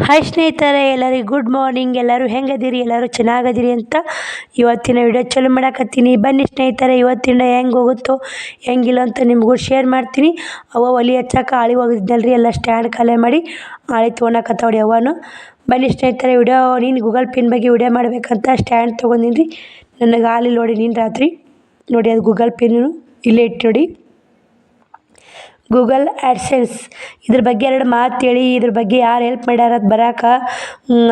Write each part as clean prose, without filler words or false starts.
Hi ಸ್ನೇಹಿತರೆ, ಎಲ್ಲರಿಗೂ good morning. ಎಲ್ಲರೂ ಹೆಂಗದಿರಿ? ಎಲ್ಲರೂ ಚೆನ್ನಾಗದಿರಿ ಅಂತ ಇವತ್ತಿನ ವಿಡಿಯೋ ಚಲೋ ಮಾಡಾಕತ್ತೀನಿ. ಬನ್ನಿ ಸ್ನೇಹಿತರೆ, ಇವತ್ತಿನ ಹೆಂಗೆ ಹೋಗುತ್ತೋ ಹೆಂಗಿಲ್ಲ ಅಂತ ನಿಮಗೂ ಶೇರ್ ಮಾಡ್ತೀನಿ. ಒಲಿ ಹಚ್ಚಕ್ಕೆ ಆಳಿ ಹೋಗಿದ್ನಲ್ರಿ, ಎಲ್ಲ ಸ್ಟ್ಯಾಂಡ್ ಖಾಲಿ ಮಾಡಿ ಆಳಿ ತೊಗೊಳಕತ್ತಾವಡಿ ಅವನು. ಬನ್ನಿ ಸ್ನೇಹಿತರೆ, ವಿಡಿಯೋ ನೀನು ಗೂಗಲ್ ಪಿನ್ ಬಗ್ಗೆ ವಿಡಿಯೋ ಮಾಡಬೇಕಂತ ಸ್ಟ್ಯಾಂಡ್ ತೊಗೊಂಡಿನಿ ರೀ. ನನಗೆ ಹಾಲಿ ನೋಡಿ ನೀನು ರಾತ್ರಿ ನೋಡಿ, ಅದು ಗೂಗಲ್ ಪಿನ್ನು ಇಲ್ಲೇ ಇಟ್ಟು ನೋಡಿ. ಗೂಗಲ್ ಆ್ಯಡ್ಸೆನ್ಸ್ ಇದ್ರ ಬಗ್ಗೆ 2 ಮಾತು ಹೇಳಿ, ಇದ್ರ ಬಗ್ಗೆ ಯಾರು ಹೆಲ್ಪ್ ಮಾಡ್ಯಾರ ಅದು ಬರೋಕೆ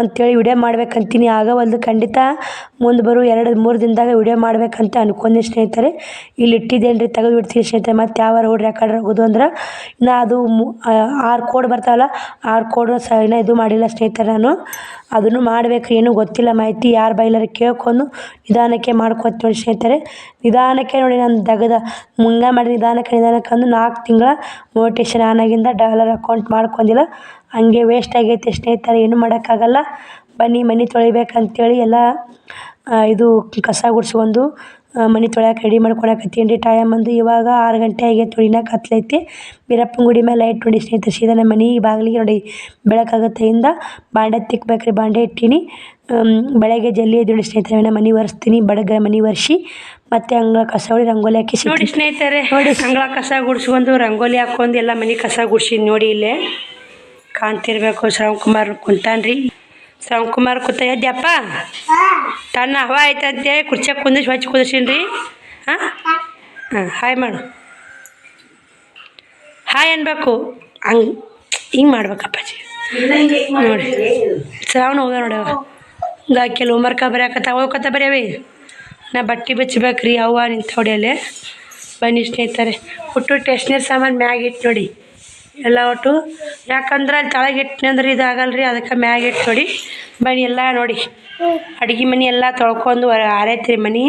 ಅಂಥೇಳಿ ವಿಡಿಯೋ ಮಾಡ್ಬೇಕಂತೀನಿ. ಆಗವಲ್ದು, ಖಂಡಿತ ಮುಂದೆ ಬರೋ 2-3 ದಿನದಾಗ ವಿಡಿಯೋ ಮಾಡ್ಬೇಕಂತ ಅನ್ಕೊಂಡೆ ಸ್ನೇಹಿತರೆ. ಇಲ್ಲಿ ಇಟ್ಟಿದ್ದೇನೆ ರೀ, ತೆಗೆದು ಬಿಡ್ತೀನಿ ಸ್ನೇಹಿತರೆ. ಮತ್ತು ಯಾವ ರೋಡ್ ರೆಕಾರ್ಡ್ ಆಗೋದು ಅಂದ್ರೆ ಇನ್ನು ಅದು 6 ಕೋಡ್ ಬರ್ತಾವಲ್ಲ, 6 ಕೋಡ್ ಇನ್ನೂ ಇದು ಮಾಡಿಲ್ಲ ಸ್ನೇಹಿತರೆ. ನಾನು ಅದನ್ನು ಮಾಡ್ಬೇಕು, ಏನೂ ಗೊತ್ತಿಲ್ಲ ಮಾಹಿತಿ. ಯಾರು ಬೈಲಾರ ಕೇಳ್ಕೊಂಡು ನಿಧಾನಕ್ಕೆ ಮಾಡ್ಕೊತೀನಿ ಸ್ನೇಹಿತರೆ. ನಿಧಾನಕ್ಕೆ ನೋಡಿ, ನಾನು ತೆಗೆದ ಮುಂಗ ಮಾಡಿ ನಿಧಾನಕ್ಕೆ ಅಂದು 4 ತಿಂಗಳ ಮೋಟಿವೇಶನ್ ಆನಾಗಿಂದ ಡಾಲರ್ ಅಕೌಂಟ್ ಮಾಡ್ಕೊಂಡಿಲ್ಲ. ಹಂಗೆ ವೇಸ್ಟ್ ಆಗೈತೆ ಸ್ನೇಹಿತರೆ, ಏನೂ ಮಾಡೋಕ್ಕಾಗಲ್ಲ. ಬನ್ನಿ ಮನೆ ತೊಳಿಬೇಕಂತೇಳಿ ಎಲ್ಲ ಇದು ಕಸ ಗುಡಿಸ್ಕೊಂಡು ಮನೆ ತೊಳ್ಯಾಕೆ ರೆಡಿ ಮಾಡ್ಕೊಳಕತ್ತೀನಿ ರೀ. ಟೈಮ್ ಬಂದು ಇವಾಗ 6 ಗಂಟೆ ಆಗೈತೆ ನೋಡಿ, ಇನ್ನೂ ಕತ್ಲೈತಿ. ಬೀರಪ್ಪನ ಗುಡಿ ಮೇಲೆ ಲೈಟ್ ನೋಡಿ ಸ್ನೇಹಿತರೆ, ಸೀದಾ ನಮ್ಮ ಮನೆ ಬಾಗಿಲಿಗೆ ನೋಡಿ ಬೆಳಕಾಗತ್ತೆ. ಇಂದ ಬಾಂಡೆ ತಿಕ್ಬೇಕು ರೀ, ಬಾಂಡೆ ಇಟ್ಟೀನಿ. ಬೆಳಗ್ಗೆ ಜಲ್ದಿ ಎದ್ದು ಸ್ನೇಹಿತರೆ, ನಮ್ಮ ಮನೆ ಒರೆಸ್ತೀನಿ. ಬಡಗ ಮನೆ ಒರೆಸಿ ಮತ್ತು ಅಂಗಳ ಕಸ ಹೊಡಿ ರಂಗೋಲಿ ಹಾಕಿ ನೋಡಿ ಸ್ನೇಹಿತರೆ. ನೋಡಿ ಅಂಗಳ ಕಸ ಗುಡಿಸ್ಕೊಂಡು ರಂಗೋಲಿ ಹಾಕ್ಕೊಂಡು ಎಲ್ಲ ಮನೆ ಕಸ ಗುಡ್ಸಿದ್ ನೋಡಿ. ಇಲ್ಲೇ ಕಾಣ್ತಿರ್ಬೇಕು, ಶ್ರವಣಕುಮಾರ್ ಕುಂತಾನ್ರಿ. ಶ್ರವಣಕುಮಾರ್ ಕೂತ ಎದ್ದಪ್ಪ, ತನ್ನ ಹವಾ ಆಯ್ತಂತೆ ಕುರ್ಚಾಗ ಕುಂದಿಸಿ ಹೊಚ್ಚಿ ಕುದಿಸೀನಿ ರೀ. ಹಾಂ ಹಾಯ್ ಮಾಡು, ಹಾಯ್ ಅನ್ಬೇಕು. ಹಿಂಗೆ ಮಾಡ್ಬೇಕಪ್ಪಾಜಿ ನೋಡಿ. ಶ್ರಾವಣ ಹೋಗ ನೋಡವ, ಹಿಂಗೆ ಕೆಲವು ಹೋಮ್ವರ್ಕ ಬರೆಯಕತ್ತ ಹೋಗ್ಕತ್ತ ಬರೆಯವಿ. ನಾ ಬಟ್ಟೆ ಬಿಚ್ಚಬೇಕು ರೀ, ಅವ್ವ ನಿಂತ ಹೊಡೆಯಲ್ಲೇ. ಬನ್ನಿ ಸ್ನೇಹಿತರೆ, ಒಟ್ಟು ಟೆಸ್ಟ್ನರ್ ಸಾಮಾನು ಮ್ಯಾಗ ಇಟ್ಟು ನೋಡಿ ಎಲ್ಲ ಒಟ್ಟು. ಯಾಕಂದ್ರೆ ಅಲ್ಲಿ ತಳಗೆ ಇಟ್ಟನೆ ಅಂದ್ರೆ ಇದಾಗಲ್ಲ ರೀ, ಅದಕ್ಕೆ ಮ್ಯಾಗ ಇಟ್ಟು ನೋಡಿ. ಬನ್ನಿ ಎಲ್ಲ ನೋಡಿ, ಅಡುಗೆ ಮನೆ ಎಲ್ಲ ತೊಳ್ಕೊಂಡು ಆರೈತ್ರಿ ಮನೆ.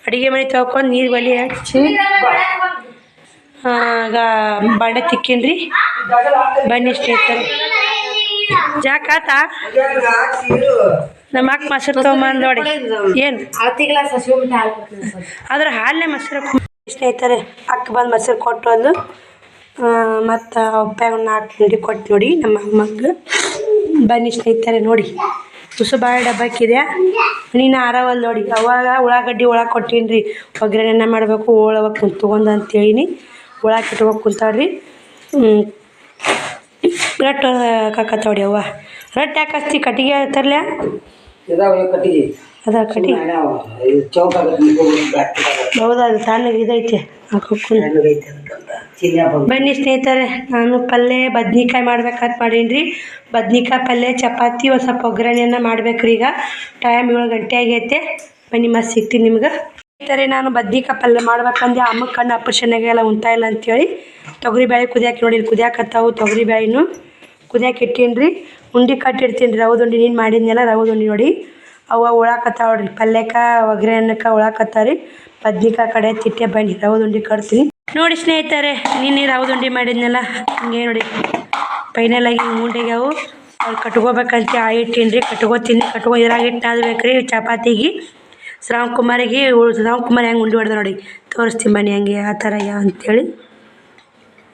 ಅಡುಗೆ ಮನೆ ತೊಳ್ಕೊಂಡು ನೀರು ಒಲೆ ಹಚ್ಚಿ ಆಗ ಬಾಂಡೆ ತಿಕ್ಕೀನಿ ರೀ. ಬನ್ನಿ ಸ್ನೇಹಿತರೆ, ಜಾಕಾತ ನಮ್ಮ ಅಕ್ಕ ಮೊಸರು ತೊಗೊಂಬಂದು ನೋಡಿ. ಏನು ಆದ್ರೆ ಹಾಲೇ ಮೊಸರು ಸ್ನೇಹಿತರೆ. ಅಕ್ಕ ಬಂದು ಮೊಸರು ಕೊಟ್ಟು ಒಂದು ಮತ್ತು ಉಪ್ಪಾಗ 4 ಉಂಡೆ ಕೊಟ್ಟು ನೋಡಿ ನಮ್ಮ ಅಮ್ಮಂಗೆ. ಬನ್ನಿ ಸ್ನೇಹಿತರೆ ನೋಡಿ, ಉಸು ಬಾಳೆ ಡಬ್ಬಕ್ಕಿದೆ ನೀನು ಆರವಲ್ಲಿ ನೋಡಿ. ಅವಾಗ ಉಳ್ಳಾಗಡ್ಡಿ ಒಳಗೆ ಕೊಟ್ಟೀನಿ ರೀ, ಒಗ್ಗರಣೆ ಮಾಡಬೇಕು ಓಳವ ತೊಗೊಂಡು ಅಂತೇಳಿನಿ. ಒಳಗೆ ಇಟ್ಕೊಂಡು ಕುಂತಾವ್ರಿ. ರಟ್ಟು ಕಾಕತ್ತವಡಿ ಅವ್ವ. ರಟ್ಟು ಯಾಕೆ ಹಚ್ತಿ? ಕಟ್ಟಿಗೆ ತರ್ಲ ಅದ ಕಟ್ಟಿ ಹೌದಾ, ಅದು ತಣ್ಣಗೆ ಇದೈತೆ. ಬನ್ನಿ ಸ್ನೇಹಿತರೆ, ನಾನು ಪಲ್ಯ ಬದ್ನಿಕಾಯಿ ಮಾಡ್ಬೇಕಂತ ಮಾಡೀನಿ ರೀ. ಬದ್ನಿಕಾಯಿ ಪಲ್ಯ, ಚಪಾತಿ, ಒಂದು ಸ್ವಲ್ಪ ಒಗ್ಗರಣೆಯನ್ನು ಮಾಡ್ಬೇಕ್ರಿ. ಈಗ ಟೈಮ್ 7 ಗಂಟೆ ಆಗೈತೆ. ಬನ್ನಿ ಮತ್ತೆ ಸಿಗ್ತೀನಿ ನಿಮ್ಗೆ ಸ್ನೇಹಿತರೆ. ನಾನು ಬದ್ನಿಕಾಯಿ ಪಲ್ಯ ಮಾಡ್ಬೇಕಂದ್ರೆ ಅಮ್ಮ ಕಣ್ಣು ಆಪರೇಷನ್ ಆಗ್ಯಾಲ, ಉಂತಾ ಇಲ್ಲ ಅಂತೇಳಿ ತೊಗರಿ ಬೇಳೆ ಕುದಿಯಾಕೆ ನೋಡಿ, ಕುದಿಯಾಕತ್ತಾವು. ತೊಗರಿ ಬೇಳೆನು ಕುದಿಯಾಕೆ ಇಟ್ಟೀನಿ ರೀ. ಉಂಡೆ ಕಟ್ಟಿರ್ತೀನಿ ರೀ, ರವದ ಉಂಡೆ ನೀನು ಮಾಡಿದ್ನೆಲ್ಲ ರವದ ಉಂಡೆ ನೋಡಿ. ಅವ ಉಳಾಕತ್ತಾವ ನೋಡ್ರಿ, ಪಲ್ಯಕ್ಕೆ ಒಗ್ಗರಣೆಕ್ಕೆ ಉಳಾಕತ್ತಾವ ರೀ. ಬದ್ನಿಕಾಯಿ ಕಡೆ ತಿಟ್ಟೆ. ಬನ್ನಿ ರವದ ಉಂಡೆ ಕಟ್ತೀನಿ ನೋಡಿ ಸ್ನೇಹಿತರೆ. ನೀನು ರವದ ಉಂಡೆ ಮಾಡಿದ್ನೆಲ್ಲ ಹಿಂಗೆ ನೋಡಿ ಫೈನಲಾಗಿ ಉಂಡೆಗ್ಯಾವು. ಅವ್ರು ಕಟ್ಕೋಬೇಕಂತ ಇಟ್ಟೀನಿ ರೀ. ಕಟ್ಕೋತೀನಿ, ಇದ್ರಾಗ ಇಟ್ಟು ನಾದ್ಬೇಕು ರೀ ಚಪಾತಿಗೆ. ಶ್ರವಣಕುಮಾರಿಗೆ ಶ್ರವಣಕುಮಾರ್ ಹೆಂಗೆ ಉಂಡೆ ಹೊಡೆದ ನೋಡಿ ತೋರಿಸ್ತೀನಿ ಬನ್ನಿ, ಹಂಗೆ ಆ ಥರ ಅಂಥೇಳಿ.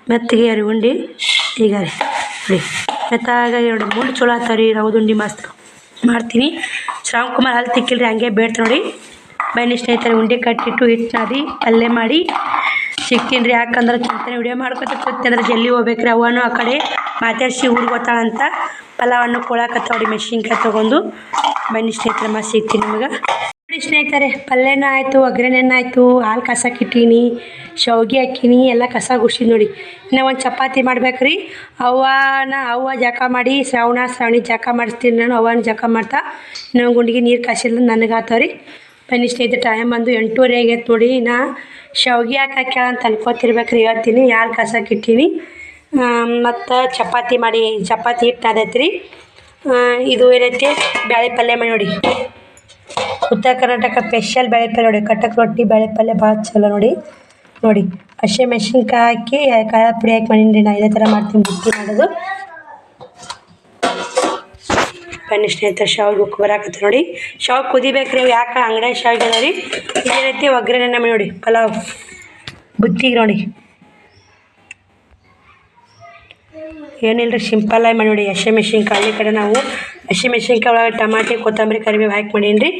ಮೆತ್ತಗೆ ರೀ ಉಂಡೆ ಈಗ ರೀ ನೋಡಿ, ಮೆತ್ತಾಗಿ ನೋಡಿ. ಮುಂದೆ ಚಲೋ ಆಗ್ತಾವ ರೀ ರವದ ಉಂಡೆ, ಮಸ್ತ್ ಮಾಡ್ತೀನಿ. ಶ್ರವಣಕುಮಾರ್ ಹಲ್ಲು ತಿಕ್ಕಿಲ್ರಿ, ಹಂಗೆ ಬೇಡ್ತ ನೋಡಿ. ಬನ್ನಿ ಸ್ನೇಹಿತರೆ, ಉಂಡೆ ಕಟ್ಟಿಟ್ಟು ಹಿಟ್ಟು ನಾದಿ ಪಲ್ಯ ಮಾಡಿ ಸಿಗ್ತೀನಿ ರೀ. ಯಾಕಂದ್ರೆ ಚಿಂತನೆ ವಿಡಿಯೋ ಮಾಡ್ಕೊತ ಕೂತೀನಿ ಅಂದ್ರೆ ಜಲ್ದಿ ಹೋಗ್ಬೇಕ್ರಿ. ಅವನು ಆ ಕಡೆ ಮಾತಾಡ್ಸಿ ಊರಿಗೆ ಗೊತ್ತಾಳಂತ ಪಲಾವನ್ನು ಕೊಳಕತ್ತವಡಿ ಮೆಣಸಿನ್ಕಾಯಿ ತೊಗೊಂಡು. ಬನ್ನಿ ಸ್ನೇಹಿತರೆ, ಮತ್ತೆ ಸಿಗ್ತೀನಿ ನಿಮ್ಗೆ ನೋಡಿ ಸ್ನೇಹಿತರೆ. ಪಲ್ಯನ ಆಯಿತು, ಒಗ್ಗರಣೆನ ಆಯಿತು, ಹಾಲು ಕಸಕ್ಕಿಟ್ಟೀನಿ, ಶಾವ್ಗೆ ಹಾಕೀನಿ, ಎಲ್ಲ ಕಸ ಗುಡ್ಸಿದ್ ನೋಡಿ. ಇನ್ನು ಒಂದು ಚಪಾತಿ ಮಾಡ್ಬೇಕ್ರಿ. ಅವ್ವ ಜಕ ಮಾಡಿ ಶ್ರಾವಣಿ ಜಕ ಮಾಡಿಸ್ತೀನಿ ನಾನು. ಅವ್ವನ ಜಕ ಮಾಡ್ತಾ ಇನ್ನೊಂದು ಗುಂಡಿಗೆ ನೀರು ಕಾಸಿಲ್ಲ ನನಗೆ ಆತವ್ರಿ. ಬನ್ನಿ ಸ್ನೇಹಿತರೆ, ಟೈಮ್ ಬಂದು 8:30 ಆಗೈತೆ ನೋಡಿ. ನಾ ಶಾವ್ಗೆ ಹಾಕ್ಯಾಳ ಅಂತ ಅನ್ಕೋತಿರ್ಬೇಕ್ರಿ, ಹೇಳ್ತೀನಿ. ಯಾರು ಕಸಕ್ಕಿಟ್ಟೀನಿ ಮತ್ತು ಚಪಾತಿ ಹಿಟ್ಟು ನಾದೈತೆ ರೀ. ಇದು ಏನೈತೆ ಬೇಳೆ ಪಲ್ಯ ಮಾಡಿ ನೋಡಿ, ಉತ್ತರ ಕರ್ನಾಟಕ ಸ್ಪೆಷಲ್ ಬೇಳೆ ಪಲ್ಯ ನೋಡಿ. ಕಟಕ್ ರೊಟ್ಟಿ ಬೇಳೆ ಪಲ್ಯ ಭಾಳ ಚಲೋ ನೋಡಿ. ಹಸಿ ಮೆಣಸಿನ್ಕಾಯಿ ಹಾಕಿ ಖಾರ ಪುಡಿ ಹಾಕಿ ಮಾಡೀನಿ ರೀ. ನಾ ಇದೇ ಥರ ಮಾಡ್ತೀನಿ, ಬುತ್ತಿ ಮಾಡೋದು. ಬನ್ನಿ ಸ್ನೇಹಿತರೆ, ಶಾವಿಗೆ ಉಕ್ಕು ಬರಾಕತ್ತೆ ನೋಡಿ. ಶಾವಿಗೆ ಕುದಿಬೇಕ್ರಿ, ಯಾಕೆ ಅಂಗಡಿ ಶಾವಿಗೆ ಅದ ರೀ. ಇದೇನೈತಿ ಒಗ್ಗರಣೆ ಮಾಡಿ ನೋಡಿ, ಪಲಾವ್ ಬುತ್ತಿಗೆ ನೋಡಿ. ಏನಿಲ್ಲ ರೀ ಸಿಂಪಲ್ಲಾಗಿ ಮಾಡಿ ನೋಡಿ. ಹಸಿಮೆಣ್ಸಿನ್ಕಾಯಿ ಕಡೆ ನಾವು ಹಸಿಮೆಣ್ಸಿನ್ಕಾಯಿ ಒಳಗೆ ಟಮಾಟಿ ಕೊತ್ತಂಬರಿ ಕರಿಬೇವು ಹಾಕಿ ಮಾಡೀನಿ ರೀ.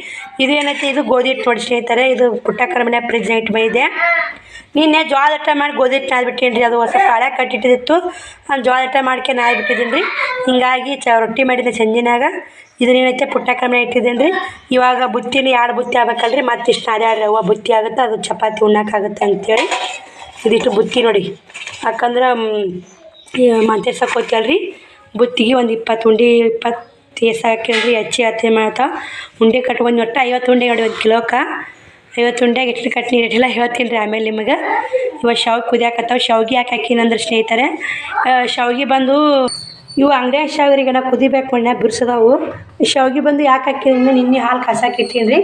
ಇದು ಏನೈತಿ, ಇದು ಗೋಧಿ ಹಿಟ್ಟು ನೋಡಿ ಸ್ನೇಹಿತರೆ. ಇದು ಪುಟ್ಟಕ್ಕರ ಮನೆ ಫ್ರಿಜ್ನ ಹಿಟ್ಟು ಇದೆ. ನಿನ್ನೆ ಜೋಳದ ಹಿಟ್ಟು ಮಾಡಿ ಗೋಧಿ ಹಿಟ್ಟು ನಾದ್ಬಿಟ್ಟೀನಿ ರೀ. ಅದು ಹೊಸ ಕಾಳೆ ಕಟ್ಟಿಟ್ಟಿತ್ತು, ನಾನು ಜೋಳದ ಹಿಟ್ಟು ಮಾಡ್ಕೆ ನಾದ್ಬಿಟ್ಟಿದ್ದೀನಿ ರೀ. ಹಿಂಗಾಗಿ ರೊಟ್ಟಿ ಮಾಡಿದ್ದೆ ಸಂಜಿನಾಗ. ಇದನ್ನೇನೈತೆ ಪುಟ್ಟಕ್ಕರ ಮನೆ ಇಟ್ಟಿದ್ದೀನಿ ರೀ. ಇವಾಗ ಬುತ್ತಿನ 2 ಬುತ್ತಿ ಆಗ್ಬೇಕಲ್ರಿ, ಮತ್ತಿಷ್ಟು ನಾದ್ಯಾಡ ರವ್ವ ಬುತ್ತಿ ಆಗುತ್ತೆ, ಅದು ಚಪಾತಿ ಉಣ್ಣಕ್ಕಾಗುತ್ತೆ ಅಂತೇಳಿ ಇದಿಷ್ಟು ಬುತ್ತಿ ನೋಡಿ. ಯಾಕಂದ್ರೆ ಮಂತೇಸಕ್ಕೆ ಹೋಗ್ತಲ್ರಿ, ಬುತ್ತಿಗೆ ಒಂದು 20 ಉಂಡೆ 20 ತೇಸ ಹಾಕಿಲ್ರಿ. ಹಚ್ಚಿ ಮಾಡ್ತಾವೆ ಉಂಡೆ ಕಟ್ಕೊಂಡು. ಒಟ್ಟು 50 ಉಂಡೆ ನೋಡಿ, 1 ಕಿಲೋಕ್ಕೆ 50 ಉಂಡೆಗೆ ಎಷ್ಟು ಕಟ್ ನೀರು ಇಟ್ಟಿಲ್ಲ ಹೇಳ್ತೀನಿ ರೀ ಆಮೇಲೆ ನಿಮಗೆ. ಇವಾಗ ಶಾವಿಗೆ ಕುದಿಯಾಕತ್ತಾವ. ಶಾವಿಗೆ ಯಾಕೆ ಹಾಕಿನಂದ್ರೆ ಸ್ನೇಹಿತರೆ, ಶಾವಿಗೆ ಬಂದು ಇವು ಅಂಗಡಿಯಾಗ ಶಾವಿಗೆ ನಾ ಕುದಿಬೇಕು ಮಣ್ಣಾಗ ಬಿರ್ಸೋದವು. ಶಾವಿಗೆ ಬಂದು ಯಾಕೆ ಹಾಕಿದ್ರೆ ನಿನ್ನೆ ಹಾಲು ಕಾಸಕ್ಕೆ ಇಟ್ಟೀನಿ ರೀ.